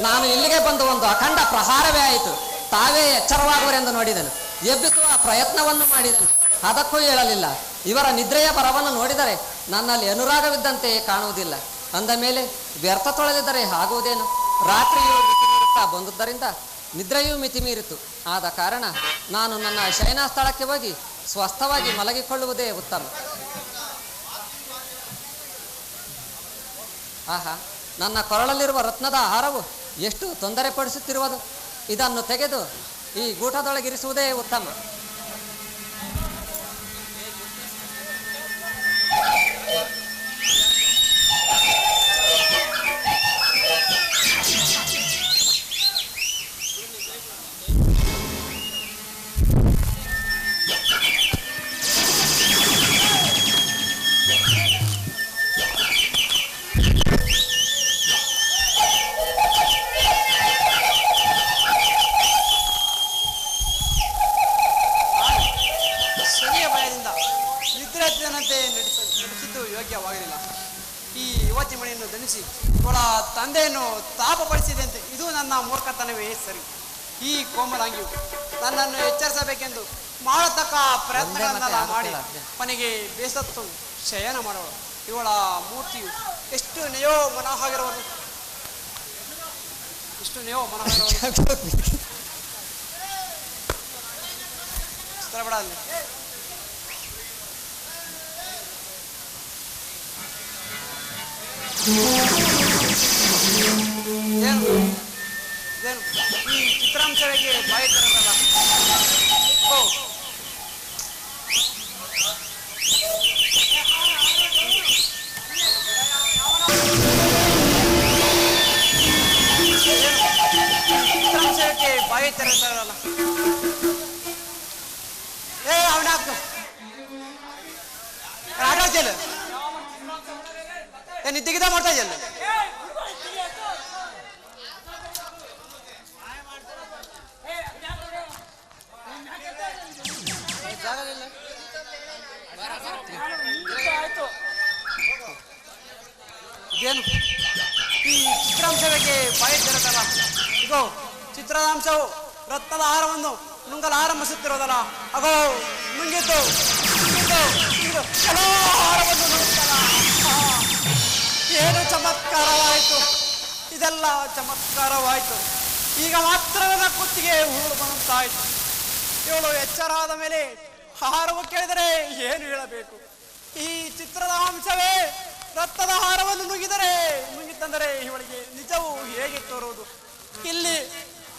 ನಾನು ಇಲ್ಲಿಗೆ ಬಂದು ಒಂದು ಅಖಂಡ ಪ್ರಹಾರವೇ ಆಯಿತು. ತಾವೇ ಎಚ್ಚರವಾಗುವರೆಂದು ನೋಡಿದನು. ಎಬ್ಬಿಸುವ ಪ್ರಯತ್ನವನ್ನು ಮಾಡಿದನು, ಅದಕ್ಕೂ ಹೇಳಲಿಲ್ಲ. ಇವರ ನಿದ್ರೆಯ ಬರವನ್ನು ನೋಡಿದರೆ ನನ್ನಲ್ಲಿ ಅನುರಾಗವಿದ್ದಂತೆ ಕಾಣುವುದಿಲ್ಲ. ಅಂದ ಮೇಲೆ ವ್ಯರ್ಥ ತೊಳೆದಿದ್ದರೆ ಆಗುವುದೇನು? ರಾತ್ರಿಯೂ ಮಿತಿ ಮೀರುತ್ತಾ ಬಂದುದರಿಂದ ನಿದ್ರೆಯೂ ಮಿತಿ ಮೀರಿತು. ಆದ ಕಾರಣ ನಾನು ನನ್ನ ಶಯನ ಸ್ಥಳಕ್ಕೆ ಹೋಗಿ ಸ್ವಸ್ಥವಾಗಿ ಮಲಗಿಕೊಳ್ಳುವುದೇ ಉತ್ತಮ. ಆಹಾ, ನನ್ನ ಕೊರಳಲ್ಲಿರುವ ರತ್ನದ ಹಾರವು ಎಷ್ಟು ತೊಂದರೆ ಪಡಿಸುತ್ತಿರುವುದು. ಇದನ್ನು ತೆಗೆದು ಈ ಗೂಟದೊಳಗಿರಿಸುವುದೇ ಉತ್ತಮ. ನಡೆಸಿದ್ದು ಯೋಗ್ಯವಾಗಿರಲಿಲ್ಲ. ಈ ಯುವತಿ ಮಣಿಯನ್ನು ಧನಿಸಿ ಅವಳ ತಂದೆಯನ್ನು ತಾಪಪಡಿಸಿದಂತೆ ಇದು ನನ್ನ ಮೂರ್ಖತನವೇ ಸರಿ. ಈ ಕೋಮಲಾಂಗಿಯು ನನ್ನನ್ನು ಎಚ್ಚರಿಸಬೇಕೆಂದು ಮಾಡತಕ್ಕ ಪ್ರಯತ್ನಗಳನ್ನೆಲ್ಲ ಮಾಡಿ ಕೊನೆಗೆ ಬೇಸತ್ತು ಶಯನ ಮಾಡುವಳು. ಇವಳ ಮೂರ್ತಿಯು ಎಷ್ಟು ನಯೋ ಮನೋಹರವಾಗಿರುವುದು, ಎಷ್ಟು ನಯೋ ಮನೋಹರವಾಗಿರುವುದು. ಸ್ಥಳಬೇಡ ಅಲ್ಲಿ. ಏನು ಏನು ಈ ಚಿತ್ರಾಂಶಕ್ಕೆ ಬಾಯಿ ತರಲ್ಲ. ಚಿತ್ರಾಂಶಕ್ಕೆ ಬಾಯಿ ತರಲ್ಲ. ಏ ಅವನಾಕ ಆಡೋದಿಲ್ಲ, ನಿದ್ದಿಗಿದ ಮಾಡ್ತಾ ಇದೆಯಲ್ಲ. ಇದೇನು ಈ ಚಿತ್ರಾಂಶಕ್ಕೆ ಬಾಯಿ ತೆರೆದಲ್ಲ. ಇದು ಚಿತ್ರಾಂಶವು ರತ್ನದ ಆಹಾರವನ್ನು ನುಂಗಲು ಆರಂಭಿಸುತ್ತಿರೋದಲ್ಲ. ಅಗೋ ನುಂಗಿತು ಕೆಲವು ಆಹಾರವನ್ನು ನುಂಗುತ್ತಲ್ಲ. ಏನು ಚಮತ್ಕಾರವಾಯಿತು, ಇದೆಲ್ಲ ಚಮತ್ಕಾರವಾಯಿತು. ಈಗ ಮಾತ್ರ ನನ್ನ ಕುತ್ತಿಗೆ ಹುಳು ಬಂತಾಯಿತು. ಇವಳು ಎಚ್ಚರಾದ ಮೇಲೆ ಆಹಾರವು ಕೇಳಿದರೆ ಏನು ಹೇಳಬೇಕು? ಈ ಚಿತ್ರದ ಅಂಶವೇ ರಕ್ತದ ಆಹಾರವನ್ನು ನುಂಗಿತಂದರೆ ಇವಳಿಗೆ ನಿಜವು ಹೇಗೆ ತೋರುವುದು? ಇಲ್ಲಿ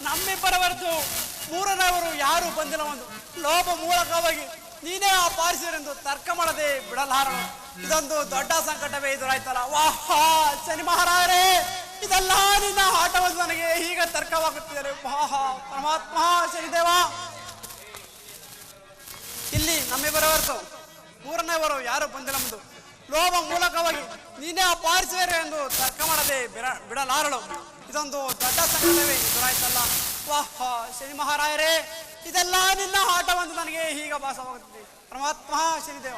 ನಮ್ಮಿಬ್ಬರ ಹೊರತು ಮೂರನವರು ಯಾರು ಬಂದಿಲ್ಲ. ಒಂದು ಲೋಭ ಮೂಲಕವಾಗಿ ನೀನೇ ಅಪಾರಿಸಿರೆಂದು ತರ್ಕ ಮಾಡದೆ ಬಿಡಲಾರ. ಇದೊಂದು ದೊಡ್ಡ ಸಂಕಟವೇ ಎದುರಾಯ್ತಲ್ಲ. ವಾಹಾ ಶನಿ ಮಹಾರಾಜರೇ, ಇದೆಲ್ಲ ನಿನ್ನ ಆಟವನ್ನು ನನಗೆ ಈಗ ತರ್ಕವಾಗುತ್ತಿದ್ದಾರೆ. ವಾಹಾ ಪರಮಾತ್ಮ ಶನಿದೇವ, ಇಲ್ಲಿ ನಮ್ಮಿಬ್ಬರ ಹೊರತು ಮೂರನೇವರು ಯಾರು ಬಂದಿಲ್ಲ. ಮುಂದು ಲೋಭ ಮೂಲಕವಾಗಿ ನೀನೇ ಅಪಾರಿಸುವರೆ ಎಂದು ತರ್ಕ ಮಾಡದೆ ಬಿಡಲಾರಳು. ಇದೊಂದು ದೊಡ್ಡ ಸಂಕಟವೇ ಎದುರಾಯ್ತಲ್ಲ. ವಾಹ ಶನಿ ಮಹಾರಾಯರೇ, ಇದೆಲ್ಲ ನಿನ್ನ ಆಟವನ್ನು ನನಗೆ ಈಗ ಭಾಸವಾಗುತ್ತದೆ. ಪರಮಾತ್ಮ ಶನಿದೇವ,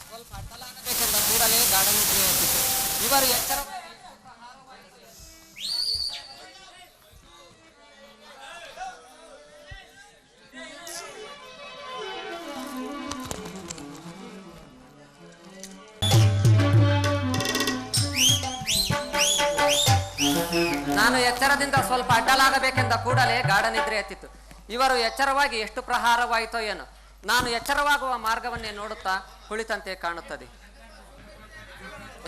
ಸ್ವಲ್ಪ ಅಡ್ಡಲಾಗಬೇಕೆಂದ ಕೂಡಲೇ ಗಾಢನಿದ್ರೆ ಇವರು ಎಚ್ಚರ. ನಾನು ಎಚ್ಚರದಿಂದ ಸ್ವಲ್ಪ ಅಡ್ಡಲಾಗಬೇಕೆಂದ ಕೂಡಲೇ ಗಾಢನಿದ್ರೆ ಎತ್ತಿತ್ತು. ಇವರು ಎಚ್ಚರವಾಗಿ ಎಷ್ಟು ಪ್ರಹಾರವಾಯಿತೋ ಏನೋ. ನಾನು ಎಚ್ಚರವಾಗುವ ಮಾರ್ಗವನ್ನೇ ನೋಡುತ್ತಾ ಕುಳಿತಂತೆ ಕಾಣುತ್ತದೆ.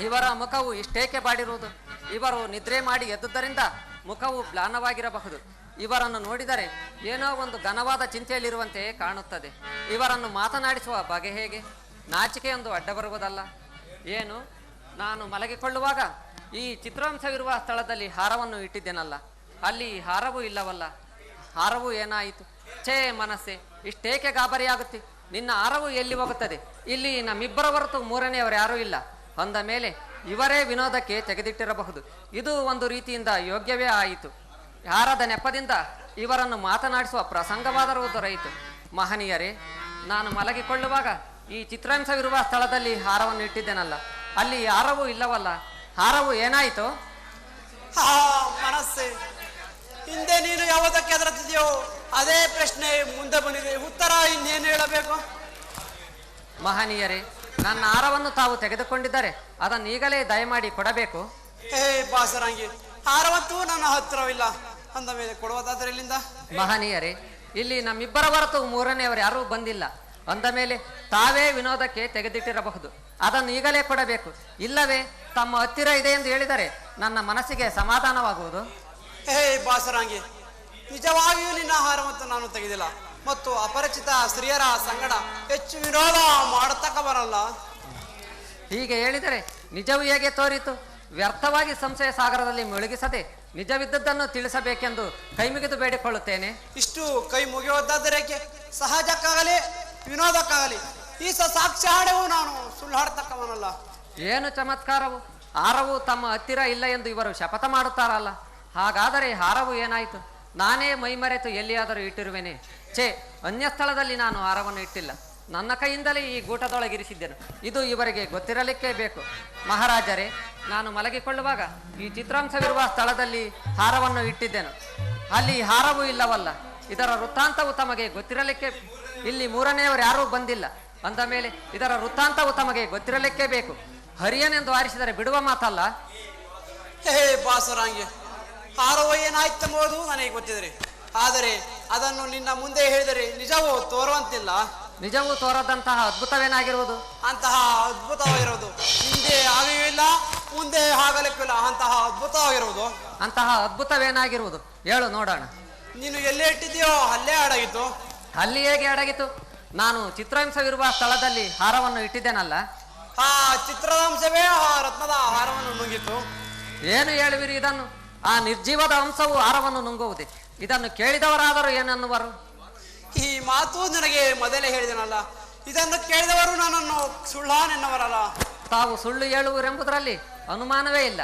ಇವರ ಮುಖವು ಇಷ್ಟೇಕೆ ಬಾಡಿರುವುದು? ಇವರು ನಿದ್ರೆ ಮಾಡಿ ಎದ್ದುದರಿಂದ ಮುಖವು ಮ್ಲಾನವಾಗಿರಬಹುದು. ಇವರನ್ನು ನೋಡಿದರೆ ಏನೋ ಒಂದು ಘನವಾದ ಚಿಂತೆಯಲ್ಲಿರುವಂತೆ ಕಾಣುತ್ತದೆ. ಇವರನ್ನು ಮಾತನಾಡಿಸುವ ಬಗೆ ಹೇಗೆ? ನಾಚಿಕೆಯೊಂದು ಅಡ್ಡ ಬರುವುದಲ್ಲ. ಏನು, ನಾನು ಮಲಗಿಕೊಳ್ಳುವಾಗ ಈ ಚಿತ್ರಾಂಶವಿರುವ ಸ್ಥಳದಲ್ಲಿ ಹಾರವನ್ನು ಇಟ್ಟಿದ್ದೇನಲ್ಲ, ಅಲ್ಲಿ ಹಾರವೂ ಇಲ್ಲವಲ್ಲ. ಹಾರವು ಏನಾಯಿತು? ಛೇ ಮನಸ್ಸೆ, ಇಷ್ಟೇಕೆ ಗಾಬರಿಯಾಗುತ್ತೆ? ನಿನ್ನ ಹಾರವು ಎಲ್ಲಿ ಹೋಗುತ್ತದೆ? ಇಲ್ಲಿ ನಮ್ಮಿಬ್ಬರ ಹೊರತು ಮೂರನೆಯವರು ಯಾರೂ ಇಲ್ಲ. ಅಂದ ಮೇಲೆ ಇವರೇ ವಿನೋದಕ್ಕೆ ತೆಗೆದಿಟ್ಟಿರಬಹುದು. ಇದು ಒಂದು ರೀತಿಯಿಂದ ಯೋಗ್ಯವೇ ಆಯಿತು. ಹಾರದ ನೆಪದಿಂದ ಇವರನ್ನು ಮಾತನಾಡಿಸುವ ಪ್ರಸಂಗವಾದರೂ ದೊರೆಯಿತು. ಮಹನೀಯರೇ, ನಾನು ಮಲಗಿಕೊಳ್ಳುವಾಗ ಈ ಚಿತ್ರಾಂಶವಿರುವ ಸ್ಥಳದಲ್ಲಿ ಹಾರವನ್ನು ಇಟ್ಟಿದ್ದೇನಲ್ಲ, ಅಲ್ಲಿ ಹಾರವೂ ಇಲ್ಲವಲ್ಲ. ಹಾರವು ಏನಾಯಿತು? ಹಾ ಮನಸ್ಸೆ, ಹಿಂದೆ ನೀನು ಯಾವುದಕ್ಕೆ ಹೆದರುತ್ತಿದೆಯೋ ಅದೇ ಪ್ರಶ್ನೆ ಮುಂದೆ ಬಂದಿದೆ. ಉತ್ತರ ಇನ್ನೇನು ಹೇಳಬೇಕು? ಮಹನೀಯರೇ, ನನ್ನ ಹಾರವನ್ನು ತಾವು ತೆಗೆದುಕೊಂಡಿದ್ದರೆ ಅದನ್ನು ಈಗಲೇ ದಯಮಾಡಿ ಕೊಡಬೇಕು. ಹೇ ಬಾಸರಾಂಗಿ, ಹಾರವಂತೂ ನನ್ನ ಹತ್ತಿರವಿಲ್ಲ ಅಂದ ಮೇಲೆ ಕೊಡುವುದಾದರೆ ಇಲ್ಲಿಂದ? ಮಹನೀಯರೇ, ಇಲ್ಲಿ ನಮ್ಮಿಬ್ಬರ ಹೊರತು ಮೂರನೆಯವರು ಯಾರೂ ಬಂದಿಲ್ಲ ಅಂದ ಮೇಲೆ ತಾವೇ ವಿನೋದಕ್ಕೆ ತೆಗೆದಿಟ್ಟಿರಬಹುದು. ಅದನ್ನು ಈಗಲೇ ಕೊಡಬೇಕು. ಇಲ್ಲವೇ ತಮ್ಮ ಹತ್ತಿರ ಇದೆ ಎಂದು ಹೇಳಿದರೆ ನನ್ನ ಮನಸ್ಸಿಗೆ ಸಮಾಧಾನವಾಗುವುದು. ಹೇ ಬಾಸರಾಂಗಿ, ನಿಜವಾಗಿಯೂ ನಿನ್ನ ಹಾರವಂತೂ ನಾನು ತೆಗೆದಿಲ್ಲ. ಮತ್ತು ಅಪರಿಚಿತ ಸ್ತ್ರೀಯರ ಸಂಗಡ ಹೆಚ್ಚು ವಿರೋಧ ಮಾಡತಕ್ಕವರಲ್ಲ. ಹೀಗೆ ಹೇಳಿದರೆ ನಿಜವು ಹೇಗೆ ತೋರಿತು? ವ್ಯರ್ಥವಾಗಿ ಸಂಶಯ ಸಾಗರದಲ್ಲಿ ಮುಳುಗಿಸದೆ ನಿಜವಿದ್ದದ್ದನ್ನು ತಿಳಿಸಬೇಕೆಂದು ಕೈಮುಗಿದು ಬೇಡಿಕೊಳ್ಳುತ್ತೇನೆ. ಇಷ್ಟು ಕೈ ಮುಗಿಯೋದಾದರೆ ಸಹಜಕ್ಕಾಗಲಿ ವಿನೋದಕ್ಕಾಗಲಿ ಈ ಸಾಕ್ಷ್ಯಾಡವು ನಾನು ಸುಳ್ಳಾಡ್ತಕ್ಕವನಲ್ಲ. ಏನು ಚಮತ್ಕಾರವು! ಹಾರವು ತಮ್ಮ ಹತ್ತಿರ ಇಲ್ಲ ಎಂದು ಇವರು ಶಪಥ ಮಾಡುತ್ತಾರಲ್ಲ. ಹಾಗಾದರೆ ಹಾರವು ಏನಾಯಿತು? ನಾನೇ ಮೈಮರೆತು ಎಲ್ಲಿಯಾದರೂ ಇಟ್ಟಿರುವೆನೆ. ಛೇ, ಅನ್ಯ ಸ್ಥಳದಲ್ಲಿ ನಾನು ಹಾರವನ್ನು ಇಟ್ಟಿಲ್ಲ. ನನ್ನ ಕೈಯಿಂದಲೇ ಈ ಗೂಟದೊಳಗಿರಿಸಿದ್ದೆನು. ಇದು ಇವರಿಗೆ ಗೊತ್ತಿರಲಿಕ್ಕೇ ಬೇಕು. ಮಹಾರಾಜರೇ, ನಾನು ಮಲಗಿಕೊಳ್ಳುವಾಗ ಈ ಚಿತ್ರಾಂಶವಿರುವ ಸ್ಥಳದಲ್ಲಿ ಹಾರವನ್ನು ಇಟ್ಟಿದ್ದೆನು. ಅಲ್ಲಿ ಹಾರವೂ ಇಲ್ಲವಲ್ಲ. ಇದರ ವೃತ್ತಾಂತವು ತಮಗೆ ಗೊತ್ತಿರಲಿಕ್ಕೆ, ಇಲ್ಲಿ ಮೂರನೆಯವರು ಯಾರೂ ಬಂದಿಲ್ಲ ಅಂದ ಮೇಲೆ ಇದರ ವೃತ್ತಾಂತವು ತಮಗೆ ಗೊತ್ತಿರಲಿಕ್ಕೇ ಬೇಕು. ಹರಿಯನೆಂದು ಆರಿಸಿದರೆ ಬಿಡುವ ಮಾತಲ್ಲ. ಹೇ ಬಾಸರಾಂಗಿ, ಹಾರವ ಏನಾಯ್ತೆಂಬುದು ನನಗೆ ಗೊತ್ತಿದೆ. ಆದರೆ ಅದನ್ನು ನಿನ್ನ ಮುಂದೆ ಹೇಳಿದರೆ ನಿಜವೂ ತೋರುವಂತಿಲ್ಲ. ನಿಜವೂ ತೋರದಂತಹ ಅದ್ಭುತವೇನಾಗಿರುವುದು? ಅಂತಹ ಅದ್ಭುತವಾಗಿರುವುದು ಹಿಂದೆ ಆಗಿಯೂ ಇಲ್ಲ, ಮುಂದೆ ಆಗಲಿಕ್ಕಿಲ್ಲ. ಅಂತಹ ಅದ್ಭುತವಾಗಿರುವುದು. ಅಂತಹ ಅದ್ಭುತವೇನಾಗಿರುವುದು ಹೇಳು ನೋಡೋಣ. ನೀನು ಎಲ್ಲೇ ಇಟ್ಟಿದೆಯೋ ಅಲ್ಲೇ ಅಡಗಿತು. ಅಲ್ಲಿ ಹೇಗೆ ಅಡಗಿತು? ನಾನು ಚಿತ್ರಾಂಶವಿರುವ ಸ್ಥಳದಲ್ಲಿ ಹಾರವನ್ನು ಇಟ್ಟಿದ್ದೇನಲ್ಲ. ಆ ಚಿತ್ರಾಂಶವೇ ಆ ರತ್ನದ ಹಾರವನ್ನು ನುಂಗಿತು. ಏನು ಹೇಳುವಿರಿ ಇದನ್ನು? ಆ ನಿರ್ಜೀವದ ಅಂಶವು ಹಾರವನ್ನು ನುಂಗುವುದೇ? ಇದನ್ನು ಕೇಳಿದವರಾದರೂ ಏನನ್ನುವರು? ಈ ಮಾತು ನನಗೆ ಮೊದಲೇ ಹೇಳಿದನಲ್ಲ. ಇದನ್ನು ಕೇಳಿದವರು ನನ್ನನ್ನು ಸುಳ್ಳಾನೆನ್ನವರಲ್ಲ. ತಾವು ಸುಳ್ಳು ಹೇಳುವರೆಂಬುದರಲ್ಲಿ ಅನುಮಾನವೇ ಇಲ್ಲ.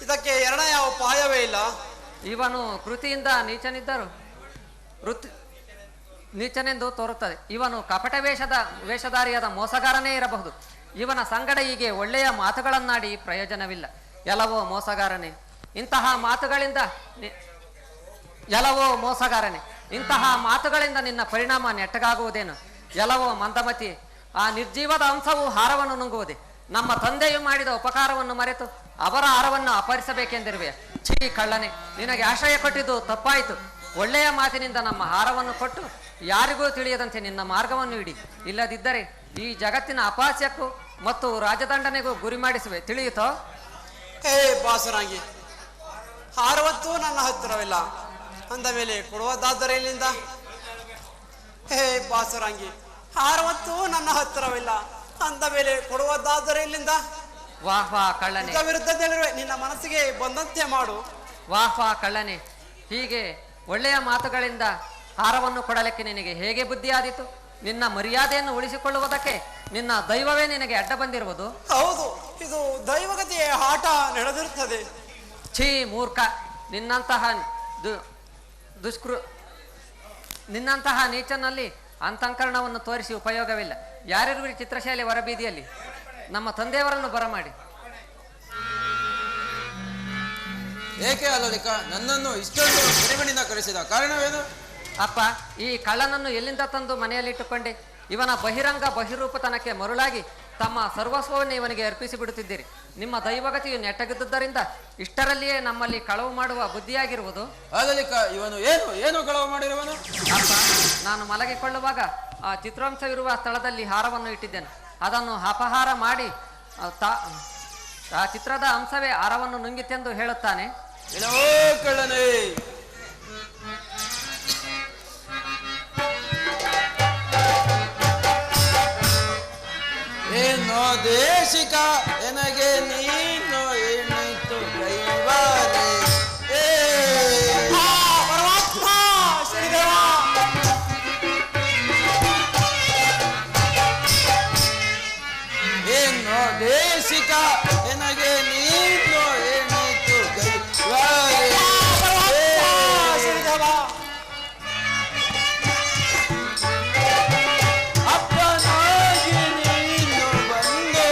ಇದಕ್ಕೆ ಎರಡನೆಯ ಉಪಾಯವೇ ಇಲ್ಲ. ಇವನು ಕೃತಿಯಿಂದ ನೀಚನೆಂದು ತೋರುತ್ತದೆ. ಇವನು ಕಪಟ ವೇಷಧಾರಿಯಾದ ಮೋಸಗಾರನೇ ಇರಬಹುದು. ಇವನ ಸಂಗಡ ಹೀಗೆ ಒಳ್ಳೆಯ ಮಾತುಗಳನ್ನಾಡಿ ಪ್ರಯೋಜನವಿಲ್ಲ. ಎಲ್ಲವೋ ಮೋಸಗಾರನೇ, ಇಂತಹ ಮಾತುಗಳಿಂದ ನಿನ್ನ ಪರಿಣಾಮ ನೆಟ್ಟಗಾಗುವುದೇನು? ಎಲ್ಲವೋ ಮಂದಮತಿ, ಆ ನಿರ್ಜೀವದ ಅಂಶವು ಹಾರವನ್ನು ನುಂಗುವುದೇ? ನಮ್ಮ ತಂದೆಯು ಮಾಡಿದ ಉಪಕಾರವನ್ನು ಮರೆತು ಅವರ ಹಾರವನ್ನು ಅಪಹರಿಸಬೇಕೆಂದಿರುವೆ. ಛೀ ಕಳ್ಳನೆ, ನಿನಗೆ ಆಶ್ರಯ ಕೊಟ್ಟಿದ್ದು ತಪ್ಪಾಯಿತು. ಒಳ್ಳೆಯ ಮಾತಿನಿಂದ ನಮ್ಮ ಹಾರವನ್ನು ಕೊಟ್ಟು ಯಾರಿಗೂ ತಿಳಿಯದಂತೆ ನಿನ್ನ ಮಾರ್ಗವನ್ನು ಇಡಿ. ಇಲ್ಲದಿದ್ದರೆ ಈ ಜಗತ್ತಿನ ಅಪಹಾಸ್ಯಕ್ಕೂ ಮತ್ತು ರಾಜದಂಡನೆಗೂ ಗುರಿ ಮಾಡಿಸುವೆ, ತಿಳಿಯುತ್ತೋ? ಹೇ ಬಾಸರಾಂಗಿ, ಹಾರವತ್ತೂ ನನ್ನ ಹತ್ತಿರವಿಲ್ಲ ಅಂದ ಮೇಲೆ ಕೊಡುವುದಾದರೆ ಇಲ್ಲಿಂದ? ಹೇ ಬಾಸರಾಂಗಿ, ಹಾರವತ್ತೂ ನನ್ನ ಹತ್ತಿರವಿಲ್ಲ ಅಂದ ಮೇಲೆ ಕೊಡುವುದಾದರೆ ಇಲ್ಲಿಂದ? ವಾಹ್ ವಾಹ್ ಕಳ್ಳನೆ, ವಿರುದ್ಧದಲ್ಲಿರುವೆ. ನಿನ್ನ ಮನಸ್ಸಿಗೆ ಬಂದಂತೆ ಮಾಡು. ವಾಹ್ ವಾಹ್ ಕಳ್ಳನೆ, ಹೀಗೆ ಒಳ್ಳೆಯ ಮಾತುಗಳಿಂದ ಹಾರವನ್ನು ಕೊಡಲಿಕ್ಕೆ ನಿನಗೆ ಹೇಗೆ ಬುದ್ಧಿ ಆದೀತು? ನಿನ್ನ ಮರ್ಯಾದೆಯನ್ನು ಉಳಿಸಿಕೊಳ್ಳುವುದಕ್ಕೆ ನಿನ್ನ ದೈವವೇ ನಿನಗೆ ಅಡ್ಡ ಬಂದಿರುವುದು. ಹೌದು, ಇದು ದೈವಗತಿಯ ಆಟ ನಡೆದಿರುತ್ತದೆ. ಛೀ ಮೂರ್ಖ, ನಿನ್ನಂತಹ ನೀಚನಲ್ಲಿ ಅಂತಃಕರಣವನ್ನು ತೋರಿಸಿ ಉಪಯೋಗವಿಲ್ಲ. ಯಾರಿರುವಿರಿ ಚಿತ್ರಶಾಲೆ ಹೊರಬೀದಿಯಲ್ಲಿ? ನಮ್ಮ ತಂದೆಯವರನ್ನು ಬರಮಾಡಿ. ಏಕೆ ಅಲಲಿಕ ನನ್ನನ್ನು ಇಷ್ಟೊಂದು ಮನೆಮಣಿಂದ ಕರೆಸಿದ ಕಾರಣವೇನು? ಅಪ್ಪ, ಈ ಕಳ್ಳನನ್ನು ಎಲ್ಲಿಂದ ತಂದು ಮನೆಯಲ್ಲಿಟ್ಟುಕೊಂಡೆ? ಇವನ ಬಹಿರಂಗ ಬಹಿರೂಪತನಕ್ಕೆ ಮರುಳಾಗಿ ತಮ್ಮ ಸರ್ವಸ್ವವನ್ನು ಇವನಿಗೆ ಅರ್ಪಿಸಿ ಬಿಡುತ್ತಿದ್ದೀರಿ. ನಿಮ್ಮ ದೈವಗತಿಯು ನೆಟ್ಟಗಿದ್ದುದರಿಂದ ಇಷ್ಟರಲ್ಲಿಯೇ ನಮ್ಮಲ್ಲಿ ಕಳವು ಮಾಡುವ ಬುದ್ಧಿಯಾಗಿರುವುದು. ಅಲಲಿಕ ಇವನು ಏನು ಕಳವು ಮಾಡಿರುವನು? ಅಪ್ಪ, ನಾನು ಮಲಗಿಕೊಳ್ಳುವಾಗ ಆ ಚಿತ್ರಾಂಶವಿರುವ ಸ್ಥಳದಲ್ಲಿ ಹಾರವನ್ನು ಇಟ್ಟಿದ್ದೇನೆ. ಅದನ್ನು ಅಪಹಾರ ಮಾಡಿ ಆ ಚಿತ್ರದ ಅಂಶವೇ ಹಾರವನ್ನು ನುಂಗಿತೆಂದು ಹೇಳುತ್ತಾನೆ. ಏನೋ ಕಳ್ಳನೇ, ಏನೋ ದೇಶಿಕ ಎನಗೆ ನೀನು ಎಣಿತು ಕೈವಾರೆ. ಪರಮಾತ್ಮ ಶ್ರೀದೇವ, ಏನೋ ದೇಶಿಕ ಎನಗೆ ನೀನು ಎಣಿತು ಕೈವಾರೆ. ಶ್ರೀದೇವ, ಅಪ್ಪನಾಗಿ ನೀನು ಬಂದೆ,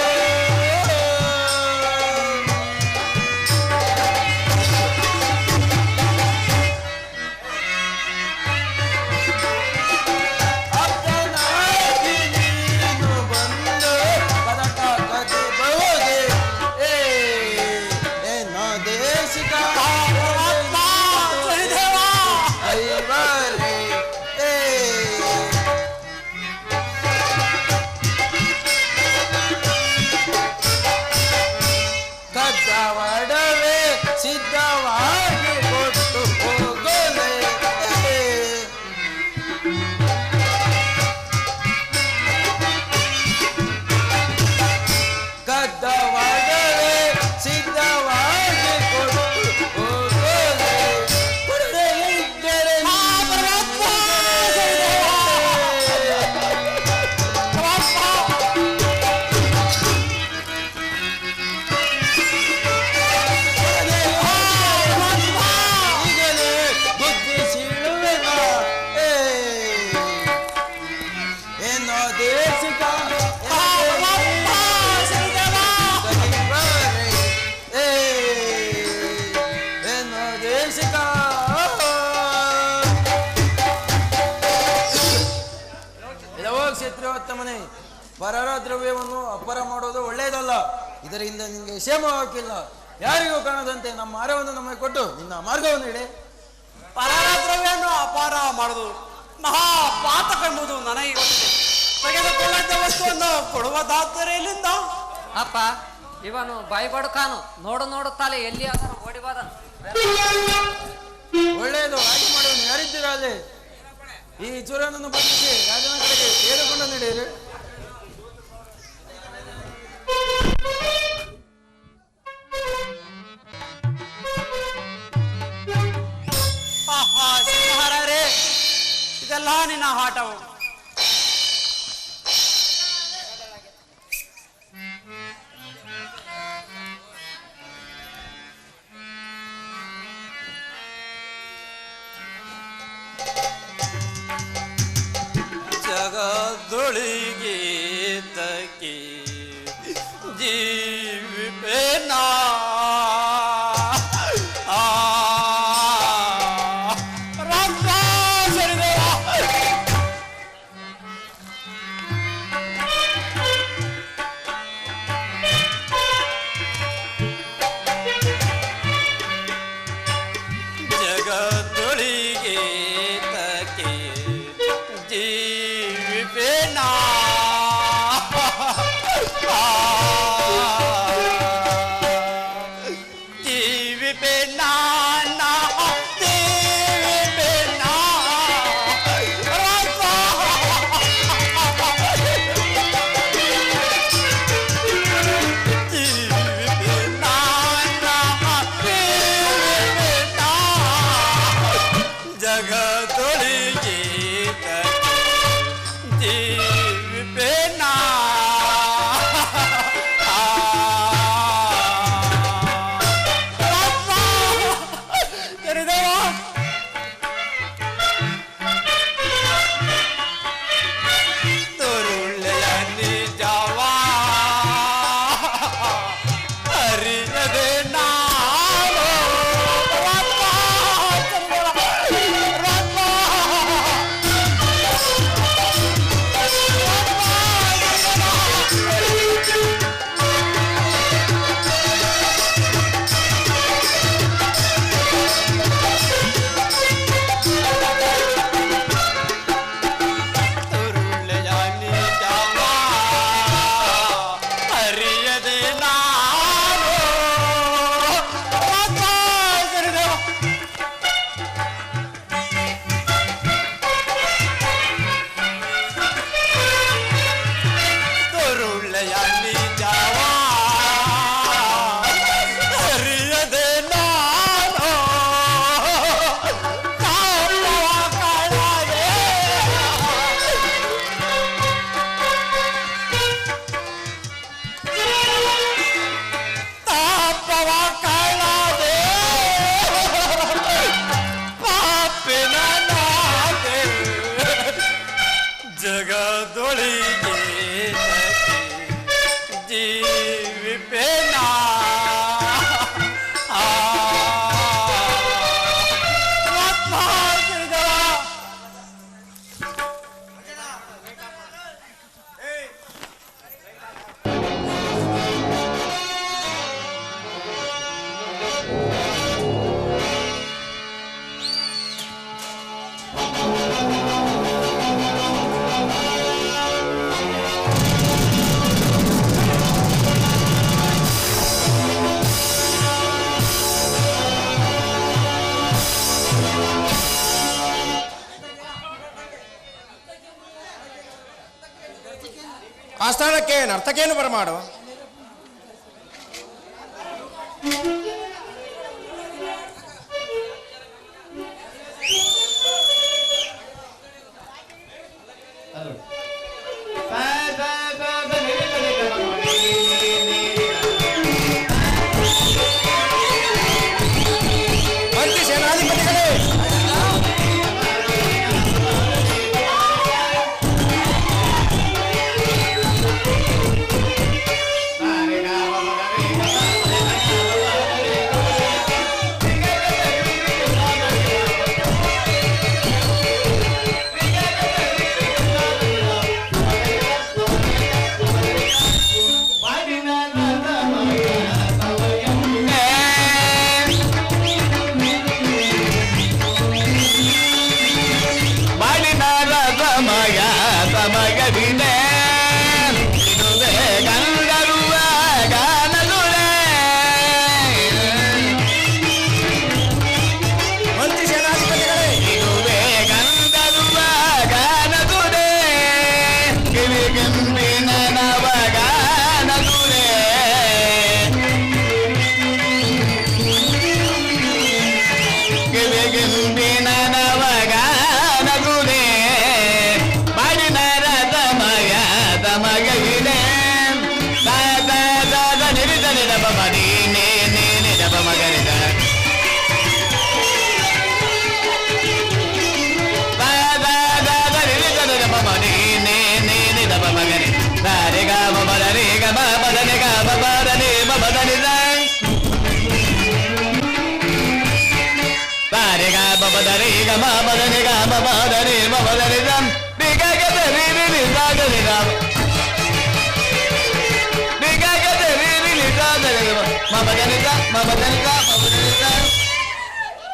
ಪರರ ದ್ರವ್ಯವನ್ನು ಅಪರ ಮಾಡೋದು ಒಳ್ಳೆಯದಲ್ಲ. ಇದರಿಂದ ನಿನಗೆ ಕ್ಷೇಮವಾಗಿಲ್ಲ. ಯಾರಿಗೂ ಕಾಣದಂತೆ ನಮ್ಮ ಆಹಾರವನ್ನು ನಮಗೆ ಕೊಟ್ಟು ನಿನ್ನ ಮಾರ್ಗವನ್ನು ಇಡೆ. ಪರರ ದ್ರವ್ಯವನ್ನು ಅಪಾರ ಮಾಡುವುದು ಮಹಾಪಾತಕ ಎಂಬುದು ನನಗೆ ಗೊತ್ತಿದೆ. ತೆಗೆದುಕೊಳ್ಳದ ವಸ್ತುವನ್ನು ಕೊಡುವುದಾದರೆ ಇಲ್ಲಿಂದ. ಅಪ್ಪ, ಇವನು ಬಾಯ್ಬಡುಕಾನು. ನೋಡುತ್ತಾಲೆ ಎಲ್ಲಿ ಆದರೂ ಓಡಿವಾದನು. ಒಳ್ಳೆಯದು, ಹಾಗೆ ಮಾಡುವನು ಯಾರಿದ್ದೀರಾ ಅಲ್ಲಿ? ಈ ಚೂರನನ್ನು ಬಂಧಿಸಿ ರಾಜನ ಕಡೆಗೆ ತೆಗೆದುಕೊಂಡು ನಡೆಯಿರಿ. ಸಿಂಹರೇ, ಇದೆಲ್ಲ ನಿನ್ನ ಆಟವು. ಜಗದೊಳಿಗೆ ತಕಿ ಜೀವಿಪೇನಾ ಜಗದೊಳಿಗೆ ತಕಿ ಜೀವಿಪೇನಾ ಜೀವಿಪೇನಾ ಜಗದೊಳಿಗೆ ಜೀವಿಪೇನಾ ತರುಳೆಯ ನಿಜವಾ ಅರಿಯದೆ ನಾನು ಜಗದೊಳಿಗೆ ಜೀವಿಪೇನಾ ಆಸ್ಥಾನಕ್ಕೆ ನರ್ತಕಿಯನ್ನು ಬರಮಾಡು. ಮಂತ್ರಿ ಸೇನಾಧಿಪತಿಗಳೇ,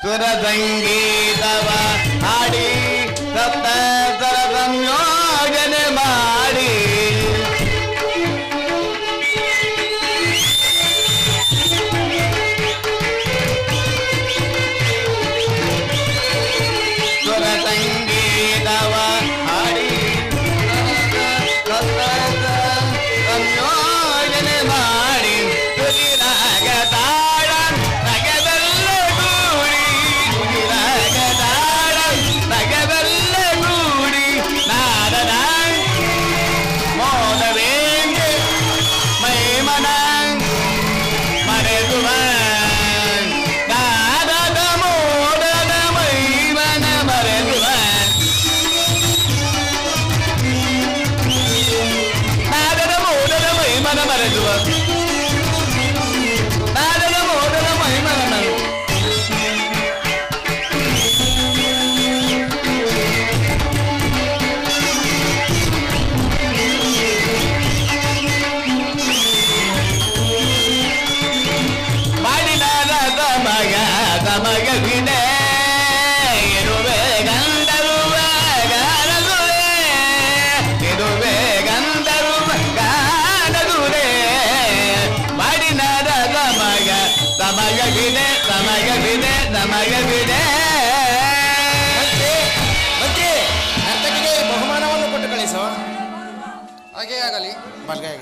ಸುರ ಸಂಗೀತವ ಹಾಡಿ ಸಪ್ತ ಸ್ವರ ಸಂಯೋಜನೆ ಮಾಡಿ ಸುರ ಸಂಗೀತವ ಹಾಡಿ ಸಪ್ತ ಸಂಯೋಜನೆ ಮಾಡಿ ತುದಿರಾಗ ತಾಳ ನಗದಲ್ಲ ಗೂಡಿ ತುದಿರಾಗ ತಾಳ ನಗದಲ್ಲ ಗೂಡಿ ನಾದದ ಮೋದವೇಂಗೆ ಮೈಮನ ಮರೆದುವ ನಾದದ ಮೋದದ ಮೈಮನ ಮರೆದುವ ನಾದದ ಮೋದದ ಮೈಮನ ಮರೆದುವ ನಾದದ ಮೋದದ ಮೈಮನ ಮಾಡಿದಾದ ತಮಗ ಬಿಡೆ ಇರುವೆ ಗಂಧರ್ವ ಗಾನದುರೆ ಇರುವೆ ಗಂಧರ್ವ ಗಾನದುರೆ ಮಾಡಿದಾದ ತಮಗ ಬಿಡೆ ತಮಗ ಬಿಡೆ ತಮಗ ಬಿಡೆ ಮತ್ತೆ ನರ್ತಕಿಗೆ ಬಹುಮಾನವನ್ನು ಕೊಟ್ಟು ಕಳಿಸೋ. ಹಾಗೇ ಆಗಲಿ. ಬಲ್ಗೈ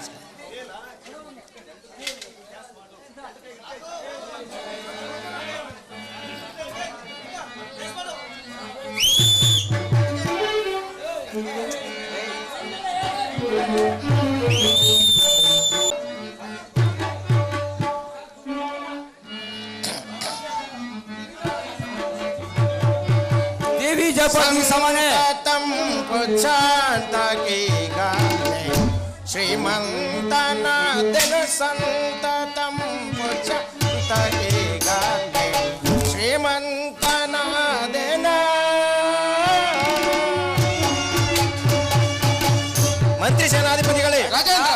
ದೇವಿ ಜಪಿ ಸಮನೆ ಸಂತತಂ ಪುಚ್ಛಾಂತಕಿ ಗಾನೆ ಶ್ರೀಮಂತನಾದೆನು ಸಂತತಂ ಪುಚ್ಛಾಂತಕಿ ಗಾನೆ ಶ್ರೀಮಂತನಾದೆನ ಮಂತ್ರಿ ಸೇನಾಧಿಪತಿಗಳೇ ರಾಜೇಂದ್ರ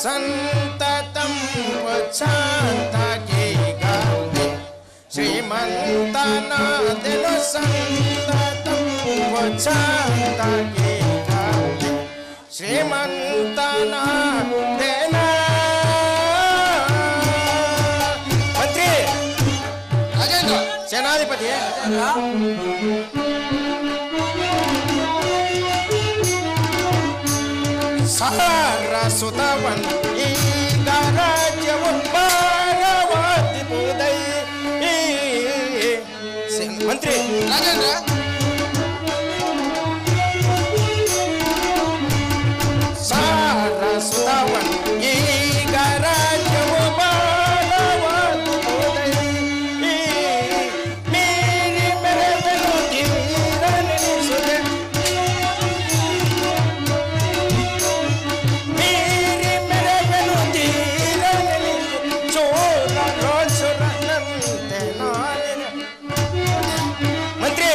ಸಂತತಂ ಪುಚ್ಛಾಂತಕಿ ಗಾನೆ ಶ್ರೀಮಂತನಾದೆನು ಸಂತತಂ ಪುಚ್ಛಾಂತಕಿ ಗಾನೆ ಶ್ರೀಮಂತನಾದೆನ ಮಂತ್ರಿ ರಾಜೇಂದ್ರ ಸೇನಾಧಿಪತಿ ಸಾರಸುತವನ್ ಈಗ ರಾಜ್ಯವು ಭಾರವಾದಿಪುದೈ ಮಂತ್ರಿ ರಾಜೇಂದ್ರ ಸಾರಸುತವನ್ ಈಗ ರಾಜ್ಯವು ಭಾರವಾದಿಪುದೈ ಮೀರಿ ಮೆರೆದನು ತೀರ ನೆನೆಸುವೆ ಮೀರಿ ಮೆರೆದನು ತೀರ ನೆನೆಸು ಚೋರ ರೋಸುರನಂತೆ ನಾನಿನ ಮಂತ್ರಿ